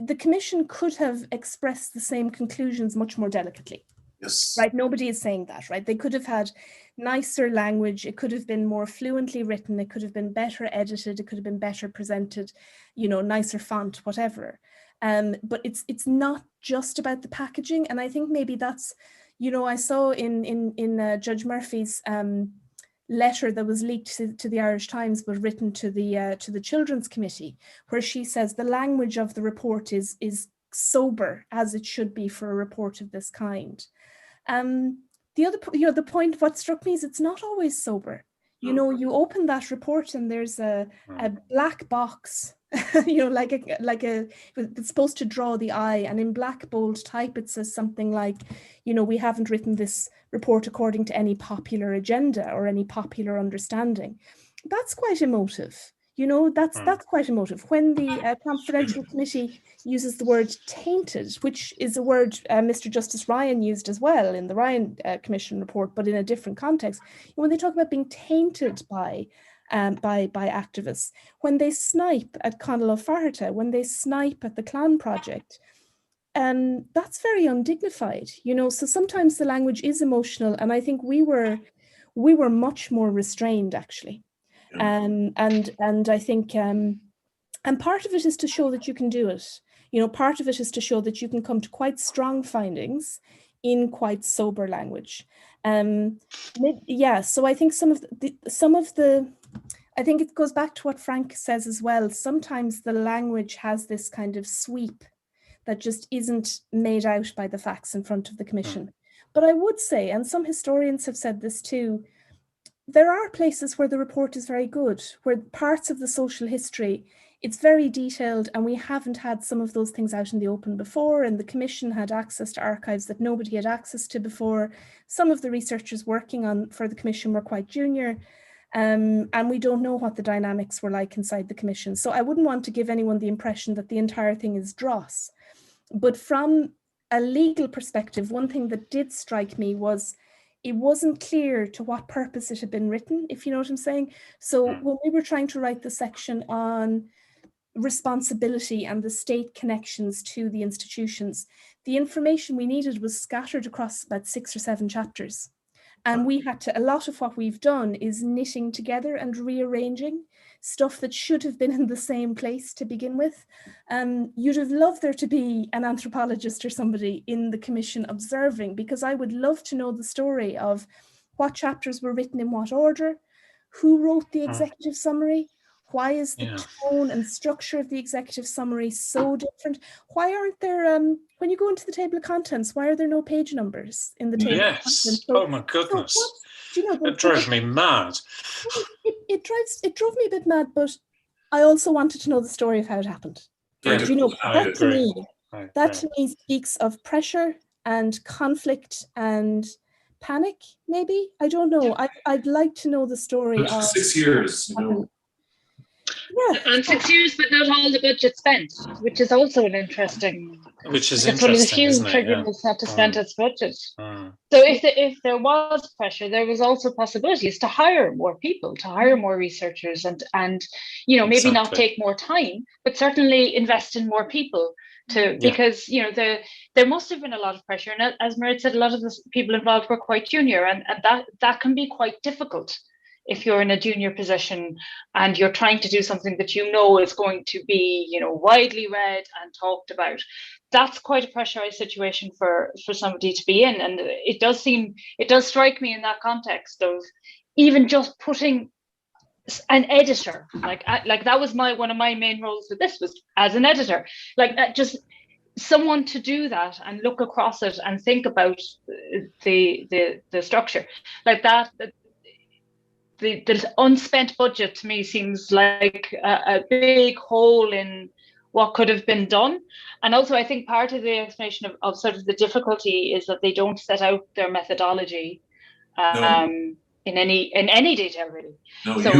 the Commission could have expressed the same conclusions much more delicately. Yes. Right, nobody is saying that, right? They could have had nicer language, it could have been more fluently written, it could have been better edited, it could have been better presented, you know, nicer font, whatever. But it's not just about the packaging, and I think maybe that's, you know, I saw in Judge Murphy's letter that was leaked to the Irish Times, but written to the Children's Committee, where she says the language of the report is sober, as it should be for a report of this kind. The other, you know, the point, what struck me is it's not always sober. You know, you open that report and there's a black box, you know, like it's supposed to draw the eye, and in black bold type it says something like, you know, we haven't written this report according to any popular agenda or any popular understanding. That's quite emotive. You know, that's quite emotive. When the Confidential Committee uses the word tainted, which is a word Mr. Justice Ryan used as well in the Ryan Commission report, but in a different context, when they talk about being tainted by activists, when they snipe at Conall O'Flaherty, when they snipe at the Clan Project, that's very undignified. You know, so sometimes the language is emotional, and I think we were much more restrained, actually. And I think and part of it is to show that you can do it. You know, part of it is to show that you can come to quite strong findings in quite sober language. Yeah, so I think some of the I think it goes back to what Frank says as well. Sometimes the language has this kind of sweep that just isn't made out by the facts in front of the Commission. But I would say, and some historians have said this too, there are places where the report is very good, where parts of the social history, it's very detailed, and we haven't had some of those things out in the open before, and the Commission had access to archives that nobody had access to before. Some of the researchers working for the Commission were quite junior, and we don't know what the dynamics were like inside the Commission. So I wouldn't want to give anyone the impression that the entire thing is dross. But from a legal perspective, one thing that did strike me was it wasn't clear to what purpose it had been written, if you know what I'm saying. So when we were trying to write the section on responsibility and the state connections to the institutions, the information we needed was scattered across about 6 or 7 chapters. And we had to, a lot of what we've done is knitting together and rearranging stuff that should have been in the same place to begin with. You'd have loved there to be an anthropologist or somebody in the Commission observing, because I would love to know the story of what chapters were written in what order, who wrote the executive summary, why is the tone and structure of the executive summary so different? Why aren't there, when you go into the table of contents, why are there no page numbers in the table of contents? So, oh my goodness. Do you know, it drives me mad. It drove me a bit mad, but I also wanted to know the story of how it happened. Do you know, that to me speaks of pressure and conflict and panic, maybe? I don't know. I'd like to know the story of 6 years, you know. Yeah. And 6 years, but not all the budget spent, which is also an interesting. It's one of the few tribunals had to spend its budget. So if there was pressure, there was also possibilities to hire more people, to hire more researchers, and you know, maybe not take more time, but certainly invest in more people. Because you know, there must have been a lot of pressure, and as Merit said, a lot of the people involved were quite junior, and that can be quite difficult if you're in a junior position and you're trying to do something that you know is going to be, widely read and talked about. That's quite a pressurized situation for somebody to be in. And it does strike me in that context of even just putting an editor, like that was one of my main roles with this, was as an editor, just someone to do that and look across it and think about the structure like that. The unspent budget to me seems like a big hole in what could have been done. And also I think part of the explanation of sort of the difficulty is that they don't set out their methodology in any detail, really. No, so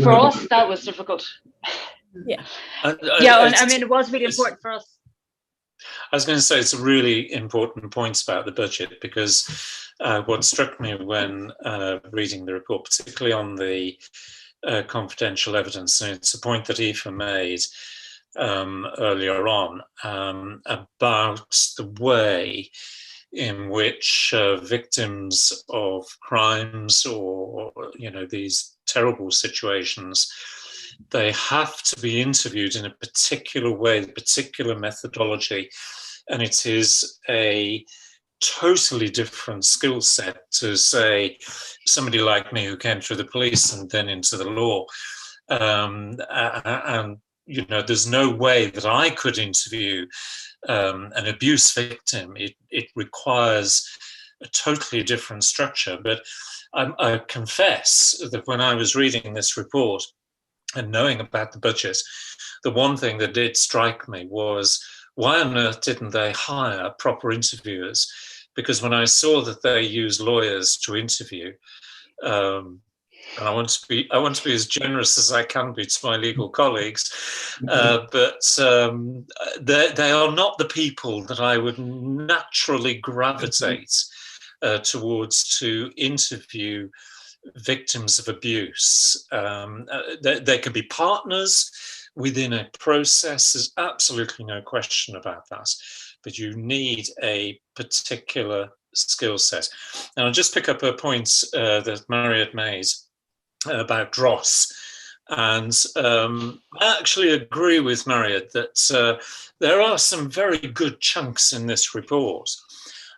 for us that was difficult. Yeah. And I mean, it was really important for us. I was going to say it's a really important point about the budget, because what struck me when reading the report, particularly on the confidential evidence, and it's a point that Aoife made earlier on about the way in which victims of crimes or these terrible situations, they have to be interviewed in a particular way, a particular methodology, and it is a totally different skill set to, say, somebody like me who came through the police and then into the law. And there's no way that I could interview an abuse victim. It requires a totally different structure. But I confess that when I was reading this report and knowing about the budget, the one thing that did strike me was, why on earth didn't they hire proper interviewers? Because when I saw that they use lawyers to interview, and I want to be as generous as I can be to my legal colleagues, but they are not the people that I would naturally gravitate towards to interview victims of abuse. They can be partners within a process. There's absolutely no question about that. But you need a particular skill set. And I'll just pick up a point that Mariette made about Dross. And I actually agree with Mariette that there are some very good chunks in this report.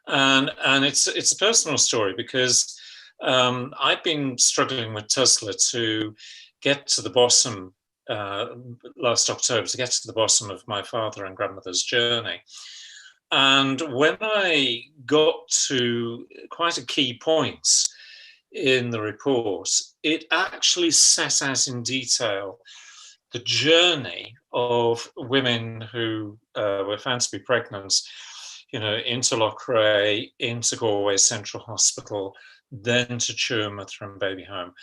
And it's a personal story, because I've been struggling with TUSLA to get to the bottom, last October, to get to the bottom of my father and grandmother's journey. And when I got to quite a key point in the report, it actually set out in detail the journey of women who were found to be pregnant, into Loughrea, into Galway Central Hospital, then to Tuam Mother and Baby Home.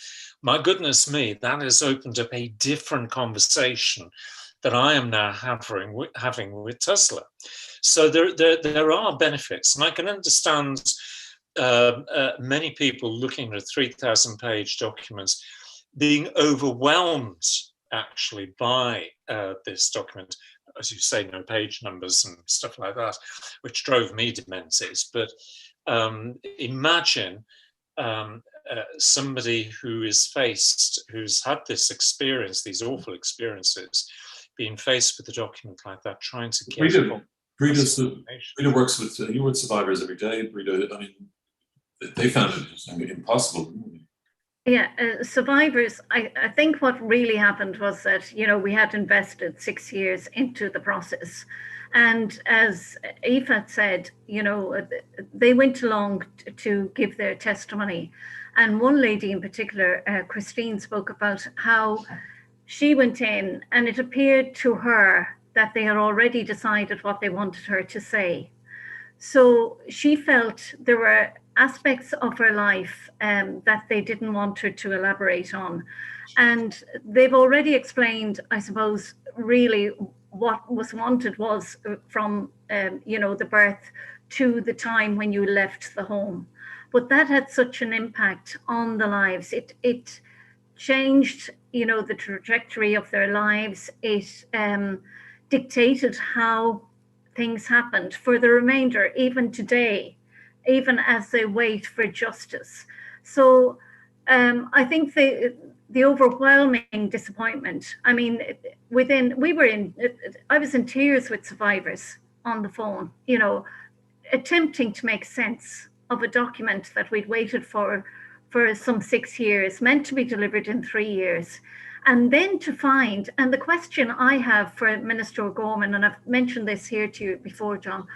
My goodness me, that has opened up a different conversation that I am now having with TUSLA. So there are benefits, and I can understand many people looking at a 3,000-page document being overwhelmed actually by this document. As you say, no page numbers and stuff like that, which drove me demented. But imagine somebody who's had this experience, these awful experiences, being faced with a document like that, trying to get Breda works with survivors every day. Breda, I mean, they found it impossible. Yeah, survivors, I think what really happened was that, we had invested 6 years into the process. And as Aoife said, they went along to give their testimony. And one lady in particular, Christine, spoke about how she went in and it appeared to her that they had already decided what they wanted her to say. So she felt there were aspects of her life that they didn't want her to elaborate on. And they've already explained, I suppose, really what was wanted was from, the birth to the time when you left the home. But that had such an impact on the lives. It changed, the trajectory of their lives. It dictated how things happened for the remainder, even today, even as they wait for justice. So I think the overwhelming disappointment. I mean, I was in tears with survivors on the phone, attempting to make sense of a document that we'd waited for some 6 years, meant to be delivered in 3 years. And then to find, and the question I have for Minister O'Gorman, and I've mentioned this here to you before, John,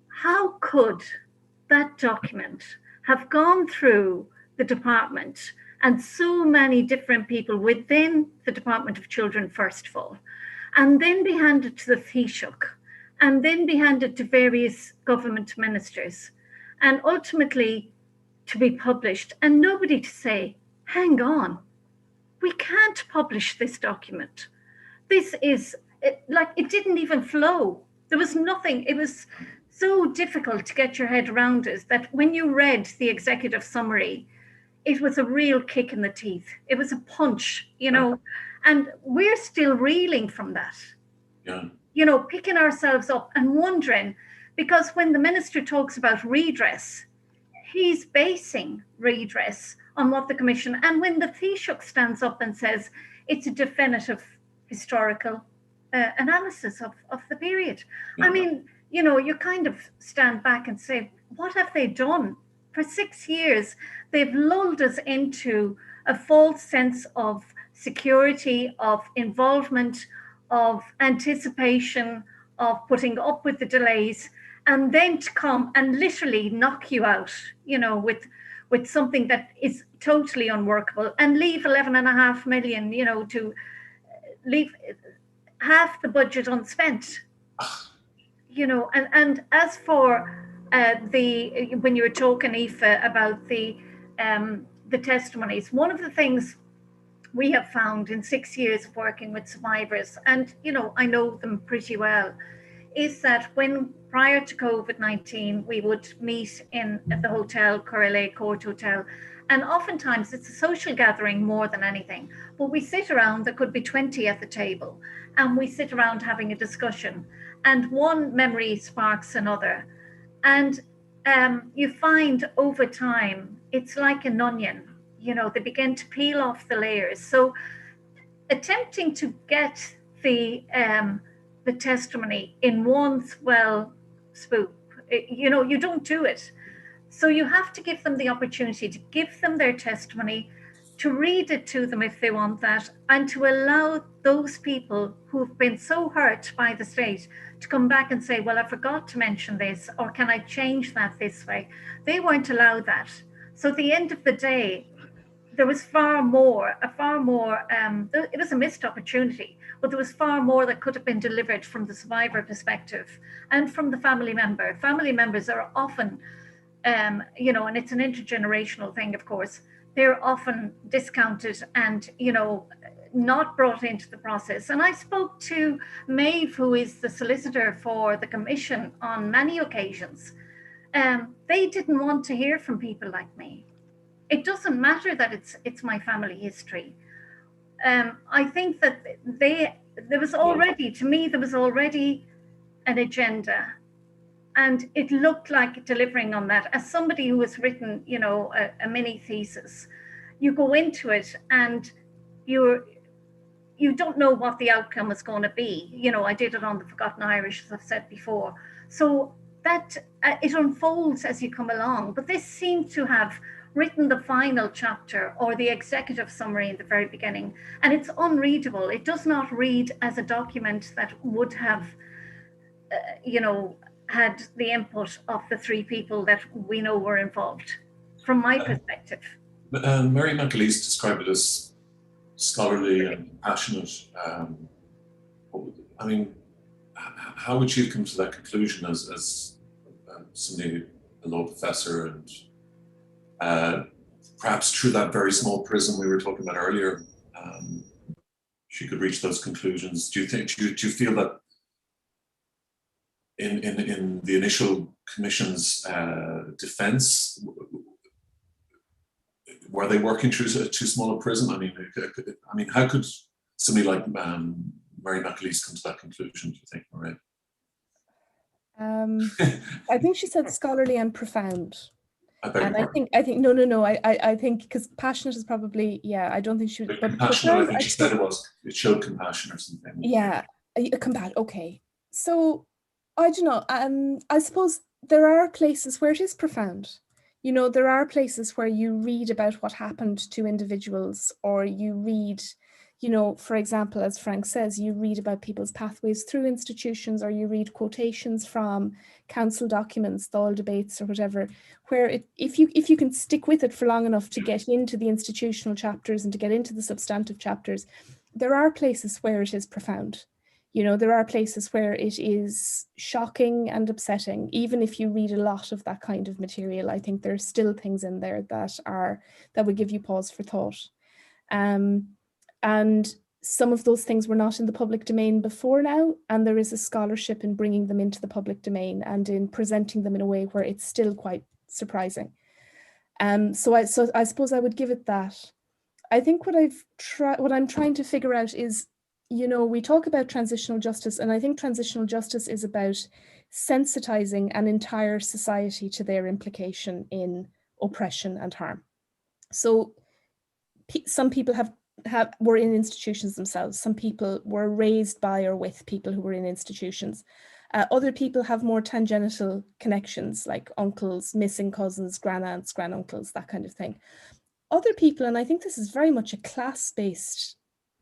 how could that document have gone through the department and so many different people within the Department of Children, first of all, and then be handed to the Taoiseach, and then be handed to various government ministers, and ultimately to be published, and nobody to say, hang on, we can't publish this document. This is, it didn't even flow. There was nothing. It was so difficult to get your head around it that when you read the executive summary, it was a real kick in the teeth. It was a punch, and we're still reeling from that. Yeah. Picking ourselves up and wondering, because when the minister talks about redress, he's basing redress on what the Commission, and when the Taoiseach stands up and says it's a definitive historical analysis of the period. Yeah. I mean, you kind of stand back and say, what have they done? For 6 years, they've lulled us into a false sense of security, of involvement, of anticipation, of putting up with the delays, and then to come and literally knock you out, with something that is totally unworkable, and leave 11.5 million, to leave half the budget unspent. And as for when you were talking, Aoife, about the testimonies, one of the things we have found in 6 years of working with survivors, and I know them pretty well, is that when prior to COVID-19 we would meet at the hotel, Correlay Court Hotel, and oftentimes it's a social gathering more than anything, but we sit around, there could be 20 at the table, and we sit around having a discussion, and one memory sparks another. And you find over time, it's like an onion, they begin to peel off the layers. So attempting to get the testimony in one swell swoop, you don't do it. So you have to give them the opportunity to give them their testimony, to read it to them if they want that, and to allow those people who've been so hurt by the state to come back and say, well, I forgot to mention this, or can I change that this way? They weren't allowed that. So at the end of the day, there was far more, it was a missed opportunity, but there was far more that could have been delivered from the survivor perspective and from the family member. Family members are often, and it's an intergenerational thing, of course, they're often discounted and, not brought into the process. And I spoke to Maeve, who is the solicitor for the Commission, on many occasions. They didn't want to hear from people like me. It doesn't matter that it's my family history. I think that there was already an agenda, and it looked like delivering on that. As somebody who has written, a mini thesis, you go into it and you don't know what the outcome is going to be. I did it on the Forgotten Irish, as I've said before. So that it unfolds as you come along. But this seemed to have written the final chapter or the executive summary in the very beginning, and it's unreadable. It does not read as a document that would have, had the input of the 3 people that we know were involved, from my perspective. Mary McAleese described it as scholarly and passionate. How would you come to that conclusion as somebody, a law professor, and perhaps through that very small prism we were talking about earlier, she could reach those conclusions? Do you feel that in the initial Commission's defence, were they working through too small a prism? I mean, how could somebody like Mary McAleese come to that conclusion, do you think, Maria? I think she said scholarly and profound. I beg your And pardon. I think no. I think because passionate is probably, yeah, I don't think she would. But compassionate, I think she said it showed compassion or something. Yeah, compassion. Okay, so I don't know. I suppose there are places where it is profound. You know, there are places where you read about what happened to individuals, or you read, you know, for example, as Frank says, you read about people's pathways through institutions, or you read quotations from council documents, Dáil debates or whatever, where if you can stick with it for long enough to get into the institutional chapters and to get into the substantive chapters, there are places where it is profound. You know, there are places where it is shocking and upsetting. Even if you read a lot of that kind of material, I think there's still things in there that would give you pause for thought. And some of those things were not in the public domain before now, and there is a scholarship in bringing them into the public domain and in presenting them in a way where it's still quite surprising. So I suppose I would give it that. I think what I'm trying to figure out is, you know, we talk about transitional justice, and I think transitional justice is about sensitizing an entire society to their implication in oppression and harm. So some people were in institutions themselves. Some people were raised by or with people who were in institutions. Other people have more tangential connections, like uncles, missing cousins, granaunts, granduncles, that kind of thing. Other people, and I think this is very much a class-based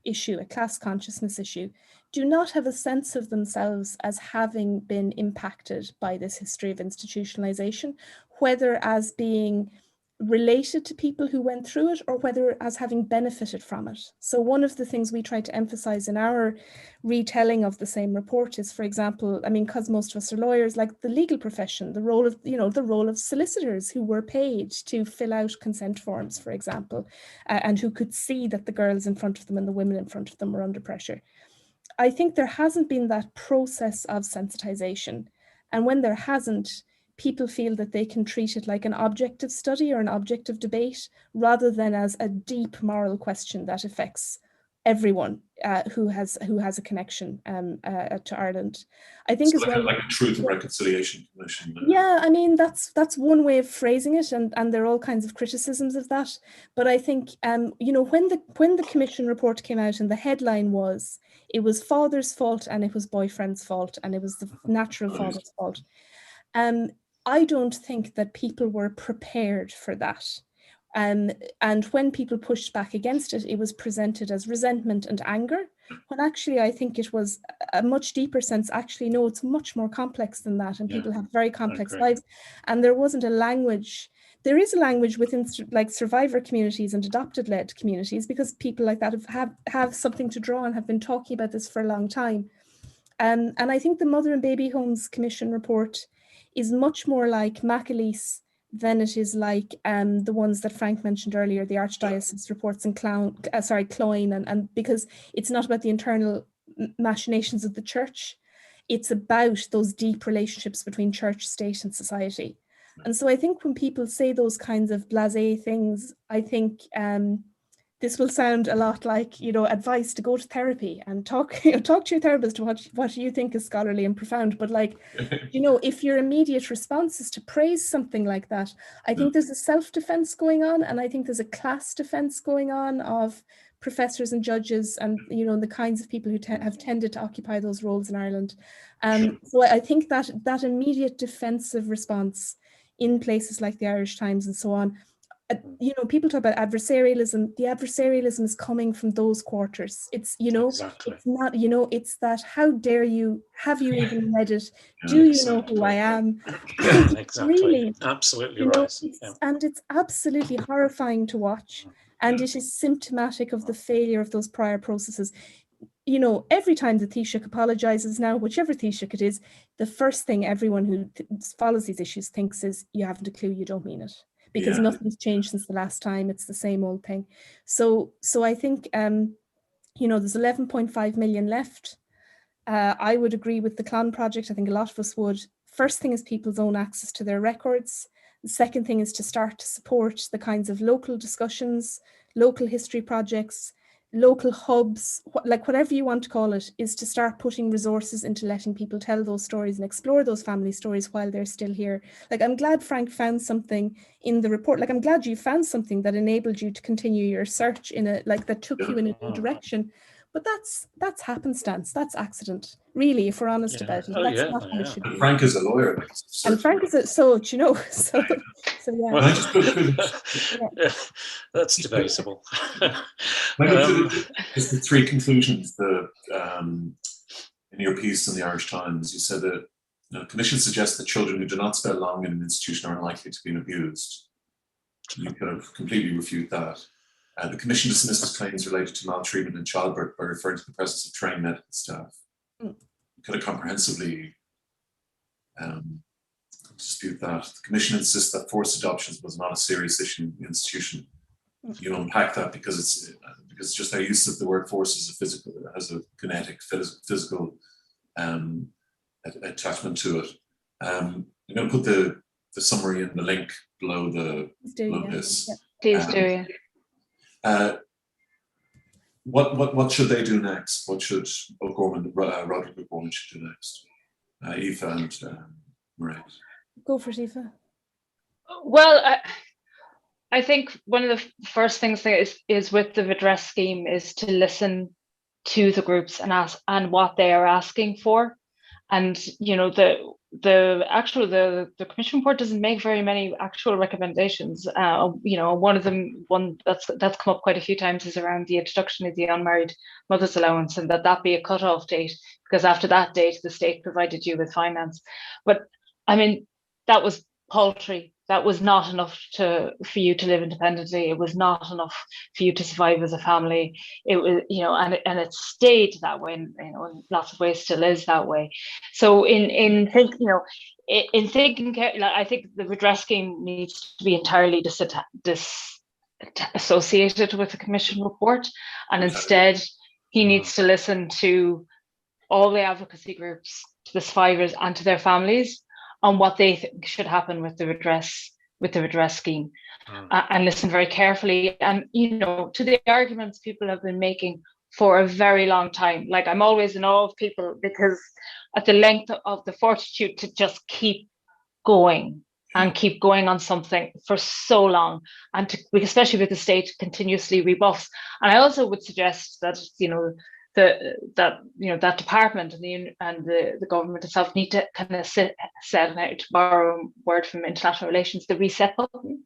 issue, a class consciousness issue, do not have a sense of themselves as having been impacted by this history of institutionalization, whether as being related to people who went through it or whether as having benefited from it. So one of the things we try to emphasize in our retelling of the same report is, for example, I mean, because most of us are lawyers, like the legal profession, the role of solicitors who were paid to fill out consent forms, for example, and who could see that the girls in front of them and the women in front of them were under pressure. I think there hasn't been that process of sensitization. And when there hasn't, people feel that they can treat it like an object of study or an object of debate, rather than as a deep moral question that affects everyone who has a connection to Ireland. I think so like a Truth and Reconciliation Commission. Yeah, I mean, that's one way of phrasing it, and there are all kinds of criticisms of that. But I think you know, when the commission report came out and the headline was, it was father's fault and it was boyfriend's fault and it was the natural father's fault. I don't think that people were prepared for that. And when people pushed back against it, it was presented as resentment and anger, when actually I think it was a much deeper sense. Actually, no, it's much more complex than that, and people have very complex lives. And there wasn't a language. There is a language within like survivor communities and adopted-led communities, because people like that have something to draw and have been talking about this for a long time. And I think the Mother and Baby Homes Commission report is much more like McAleese than it is like the ones that Frank mentioned earlier, the Archdiocese reports and Cloyne, and because it's not about the internal machinations of the church, it's about those deep relationships between church, state, and society. And so I think when people say those kinds of blasé things, I think this will sound a lot like, you know, advice to go to therapy and talk to your therapist what you think is scholarly and profound. But like, you know, if your immediate response is to praise something like that, I think there's a self-defense going on, and I think there's a class defense going on of professors and judges and, you know, the kinds of people who have tended to occupy those roles in Ireland. So I think that immediate defensive response in places like the Irish Times and so on, you know, people talk about adversarialism. The adversarialism is coming from those quarters. It's, you know, It's not, you know, it's that, how dare you, have you even read it? Do you know who I am? Really, absolutely right. And it's absolutely horrifying to watch. And it is symptomatic of the failure of those prior processes. You know, every time the Taoiseach apologizes now, whichever Taoiseach it is, the first thing everyone who follows these issues thinks is, you haven't a clue, you don't mean it. Because nothing's changed since the last time. It's the same old thing. So I think, you know, there's 11.5 million left. I would agree with the Clon project. I think a lot of us would. First thing is people's own access to their records. The second thing is to start to support the kinds of local discussions, local history projects, local hubs, like whatever you want to call it, is to start putting resources into letting people tell those stories and explore those family stories while they're still here. Like, I'm glad Frank found something in the report. Like, I'm glad you found something that enabled you to continue your search in a, like, that took you in a new direction. But that's happenstance, that's accident, really, if we're honest about it. That's not how it should be. Frank is a lawyer. Like, and Frank is a, so, you know, so yeah. Well, I just put that's debatable. just the three conclusions in your piece in the Irish Times. You said that the Commission suggests that children who do not spend long in an institution are unlikely to be abused. You kind of completely refute that. The Commission dismisses claims related to maltreatment and childbirth by referring to the presence of trained medical staff. You kind of comprehensively dispute that. The Commission insists that forced adoptions was not a serious issue in the institution. You unpack that because it's just our use of the word force as a kinetic physical attachment to it. I'm going to put the summary in the link below this. Please do. What should they do next? What should Roderick O'Gorman should do next? Aoife and Mairead. Go for it, Aoife. Well, I think one of the first things that is with the redress scheme is to listen to the groups and ask and what they are asking for. And you know, the Commission report doesn't make very many actual recommendations. You know, one that's come up quite a few times is around the introduction of the unmarried mother's allowance, and that be a cut-off date, because after that date the state provided you with finance. But I mean, that was paltry. That was not enough for you to live independently. It was not enough for you to survive as a family. It was, you know, and it stayed that way, and you know, in lots of ways still is that way. So in thinking, I think the redress scheme needs to be entirely disassociated with the Commission report, and instead he needs to listen to all the advocacy groups, to the survivors, and to their families on what they think should happen with the redress scheme, and listen very carefully, and you know, to the arguments people have been making for a very long time. Like, I'm always in awe of people, because at the length of the fortitude to just keep going and keep going on something for so long, and especially with the state continuously rebuffs. And I also would suggest that, you know, that department and the government itself need to kind of set out, to borrow a word from international relations, the reset button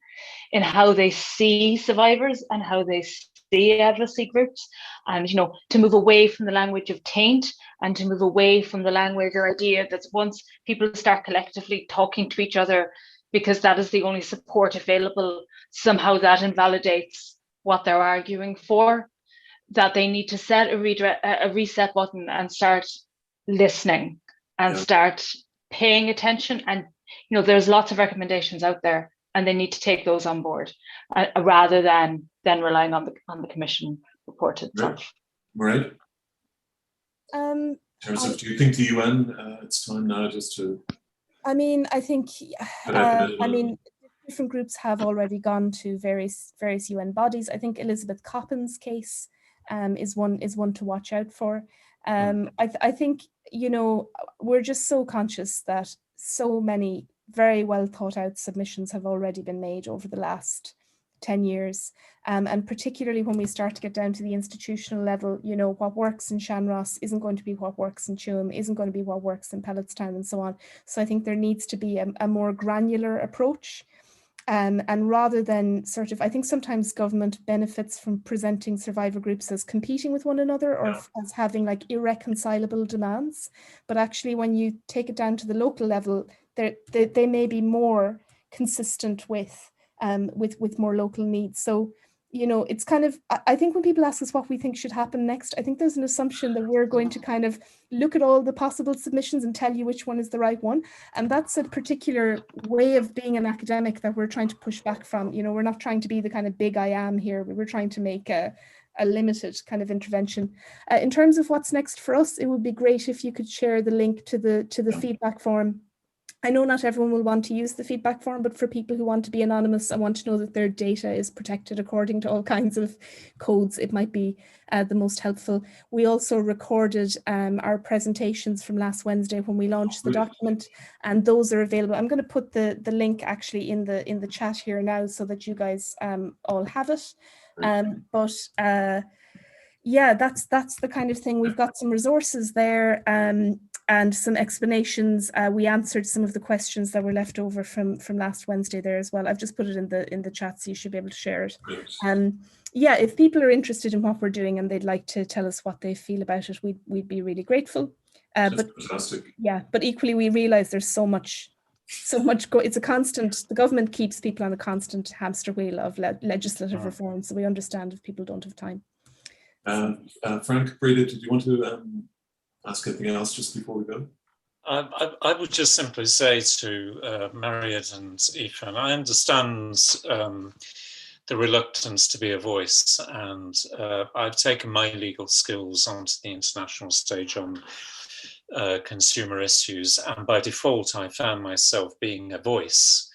in how they see survivors and how they see advocacy groups, and you know, to move away from the language of taint, and to move away from the language or idea that once people start collectively talking to each other because that is the only support available, somehow that invalidates what they're arguing for. That they need to set a reset button and start listening and start paying attention. And you know, there's lots of recommendations out there, and they need to take those on board rather than relying on the Commission report itself. Right. In terms of, do you think the UN, it's time now just to? I mean, I think, different groups have already gone to various UN bodies. I think Elizabeth Coppin's case is one to watch out for. I think, you know, we're just so conscious that so many very well thought out submissions have already been made over the last 10 years. And particularly when we start to get down to the institutional level, you know, what works in Shanross isn't going to be what works in Tuam, isn't going to be what works in Pelletstown, and so on. So I think there needs to be a more granular approach. And rather than sort of, I think sometimes government benefits from presenting survivor groups as competing with one another, or as having like irreconcilable demands. But actually, when you take it down to the local level, they may be more consistent with more local needs. So, you know, it's kind of, I think when people ask us what we think should happen next, I think there's an assumption that we're going to kind of look at all the possible submissions and tell you which one is the right one. And that's a particular way of being an academic that we're trying to push back from. You know, we're not trying to be the kind of big I am here. We're trying to make a limited kind of intervention. In terms of what's next for us, it would be great if you could share the link to the feedback form I know not everyone will want to use the feedback form, but for people who want to be anonymous and want to know that their data is protected according to all kinds of codes, it might be the most helpful. We also recorded our presentations from last Wednesday when we launched the document, and those are available. I'm going to put the link actually in the chat here now so that you guys all have it. Yeah, that's the kind of thing. We've got some resources there and some explanations. We answered some of the questions that were left over from last Wednesday there as well. I've just put it in the chat, so you should be able to share it. Yeah, if people are interested in what we're doing and they'd like to tell us what they feel about it, we'd be really grateful. That's fantastic. Yeah, but equally we realize there's so much it's a constant, the government keeps people on a constant hamster wheel of legislative reform, so we understand if people don't have time. Frank, Breda, did you want to ask anything else just before we go? I would just simply say to Mariette and Aoife, I understand the reluctance to be a voice, and I've taken my legal skills onto the international stage on consumer issues, and by default I found myself being a voice,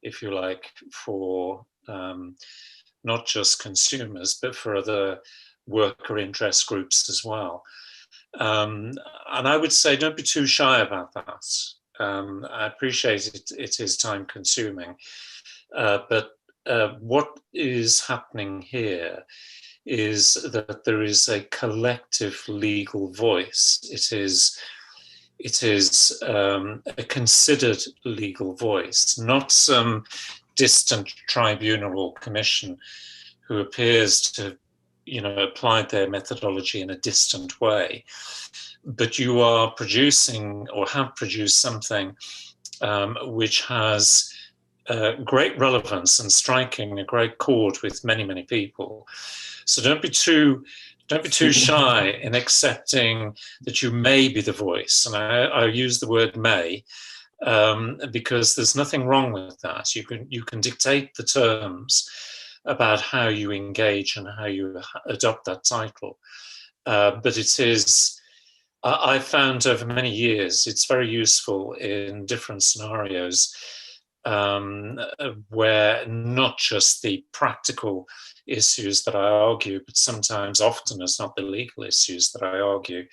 if you like, for not just consumers but for other worker interest groups as well. And I would say don't be too shy about that. I appreciate it is time consuming, but what is happening here is that there is a collective legal voice. It is a considered legal voice, not some distant tribunal or commission who appears to applied their methodology in a distant way, but you are producing or have produced something which has great relevance and striking a great chord with many, many people. So don't be too shy in accepting that you may be the voice, and I use the word may because there's nothing wrong with that. You can dictate the terms about how you engage and how you adopt that title. But it is, I found over many years, it's very useful in different scenarios where not just the practical issues that I argue, but sometimes often it's not the legal issues that I argue,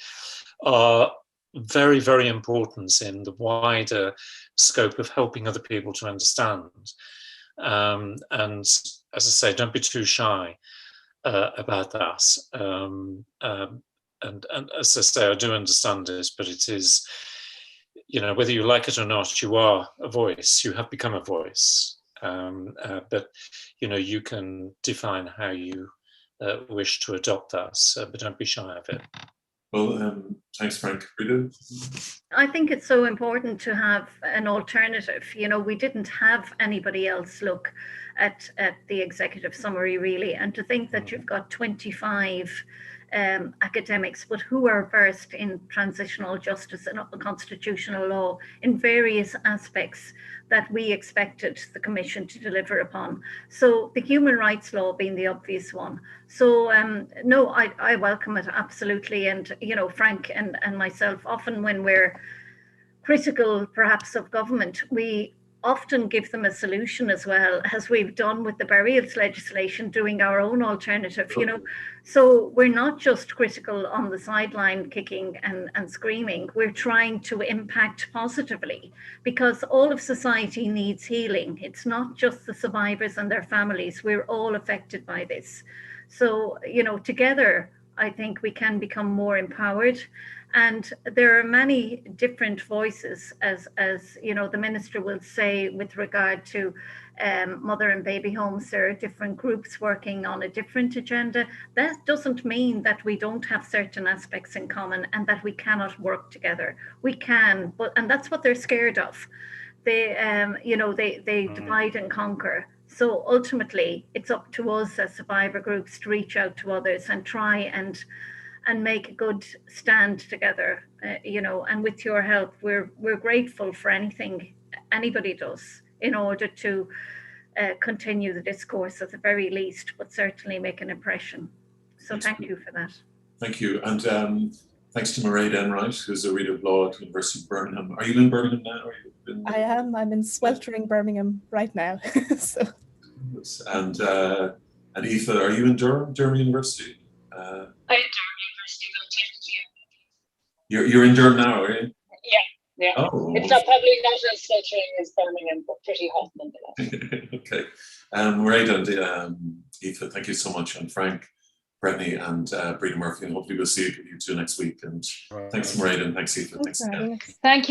are very, very important in the wider scope of helping other people to understand. And as I say, don't be too shy about that. And as I say, I do understand this, but it is, whether you like it or not, you are a voice. You have become a voice. But, you can define how you wish to adopt that, but don't be shy of it. Well, thanks, Frank. Breda? I think it's so important to have an alternative. We didn't have anybody else look at the executive summary, really, and to think that you've got 25 academics, but who are versed in transitional justice and constitutional law in various aspects that we expected the Commission to deliver upon. So the human rights law being the obvious one. So no, I welcome it, absolutely. And, Frank and myself, often when we're critical perhaps of government, we often give them a solution as well, as we've done with the burials legislation, doing our own alternative, So we're not just critical on the sideline kicking and screaming, we're trying to impact positively, because all of society needs healing. It's not just the survivors and their families, we're all affected by this. So, together, I think we can become more empowered. And there are many different voices, as the Minister will say, with regard to mother and baby homes. There are different groups working on a different agenda. That doesn't mean that we don't have certain aspects in common and that we cannot work together. We can, and that's what they're scared of. They divide and conquer. So ultimately, it's up to us as survivor groups to reach out to others and try and make a good stand together, and with your help, we're grateful for anything anybody does in order to continue the discourse at the very least, but certainly make an impression. So thank you for that. Thank you. And Thanks to Mairead Enright, who's a reader of law at the University of Birmingham. Are you in Birmingham now? Are you in... I am. I'm in sweltering Birmingham right now. So. And Aoife, are you in Durham University? I'm in Durham University. You're in Durham now, are you? Yeah. Oh, it's not probably not as sweltering as Birmingham, but pretty hot nonetheless. Okay. Mairead and Aoife, thank you so much. And Frank, Brittany, and Breda Murphy, and hopefully we'll see you two next week. And thanks, Mairead, and thanks, Aoife. Thanks again. Thank you.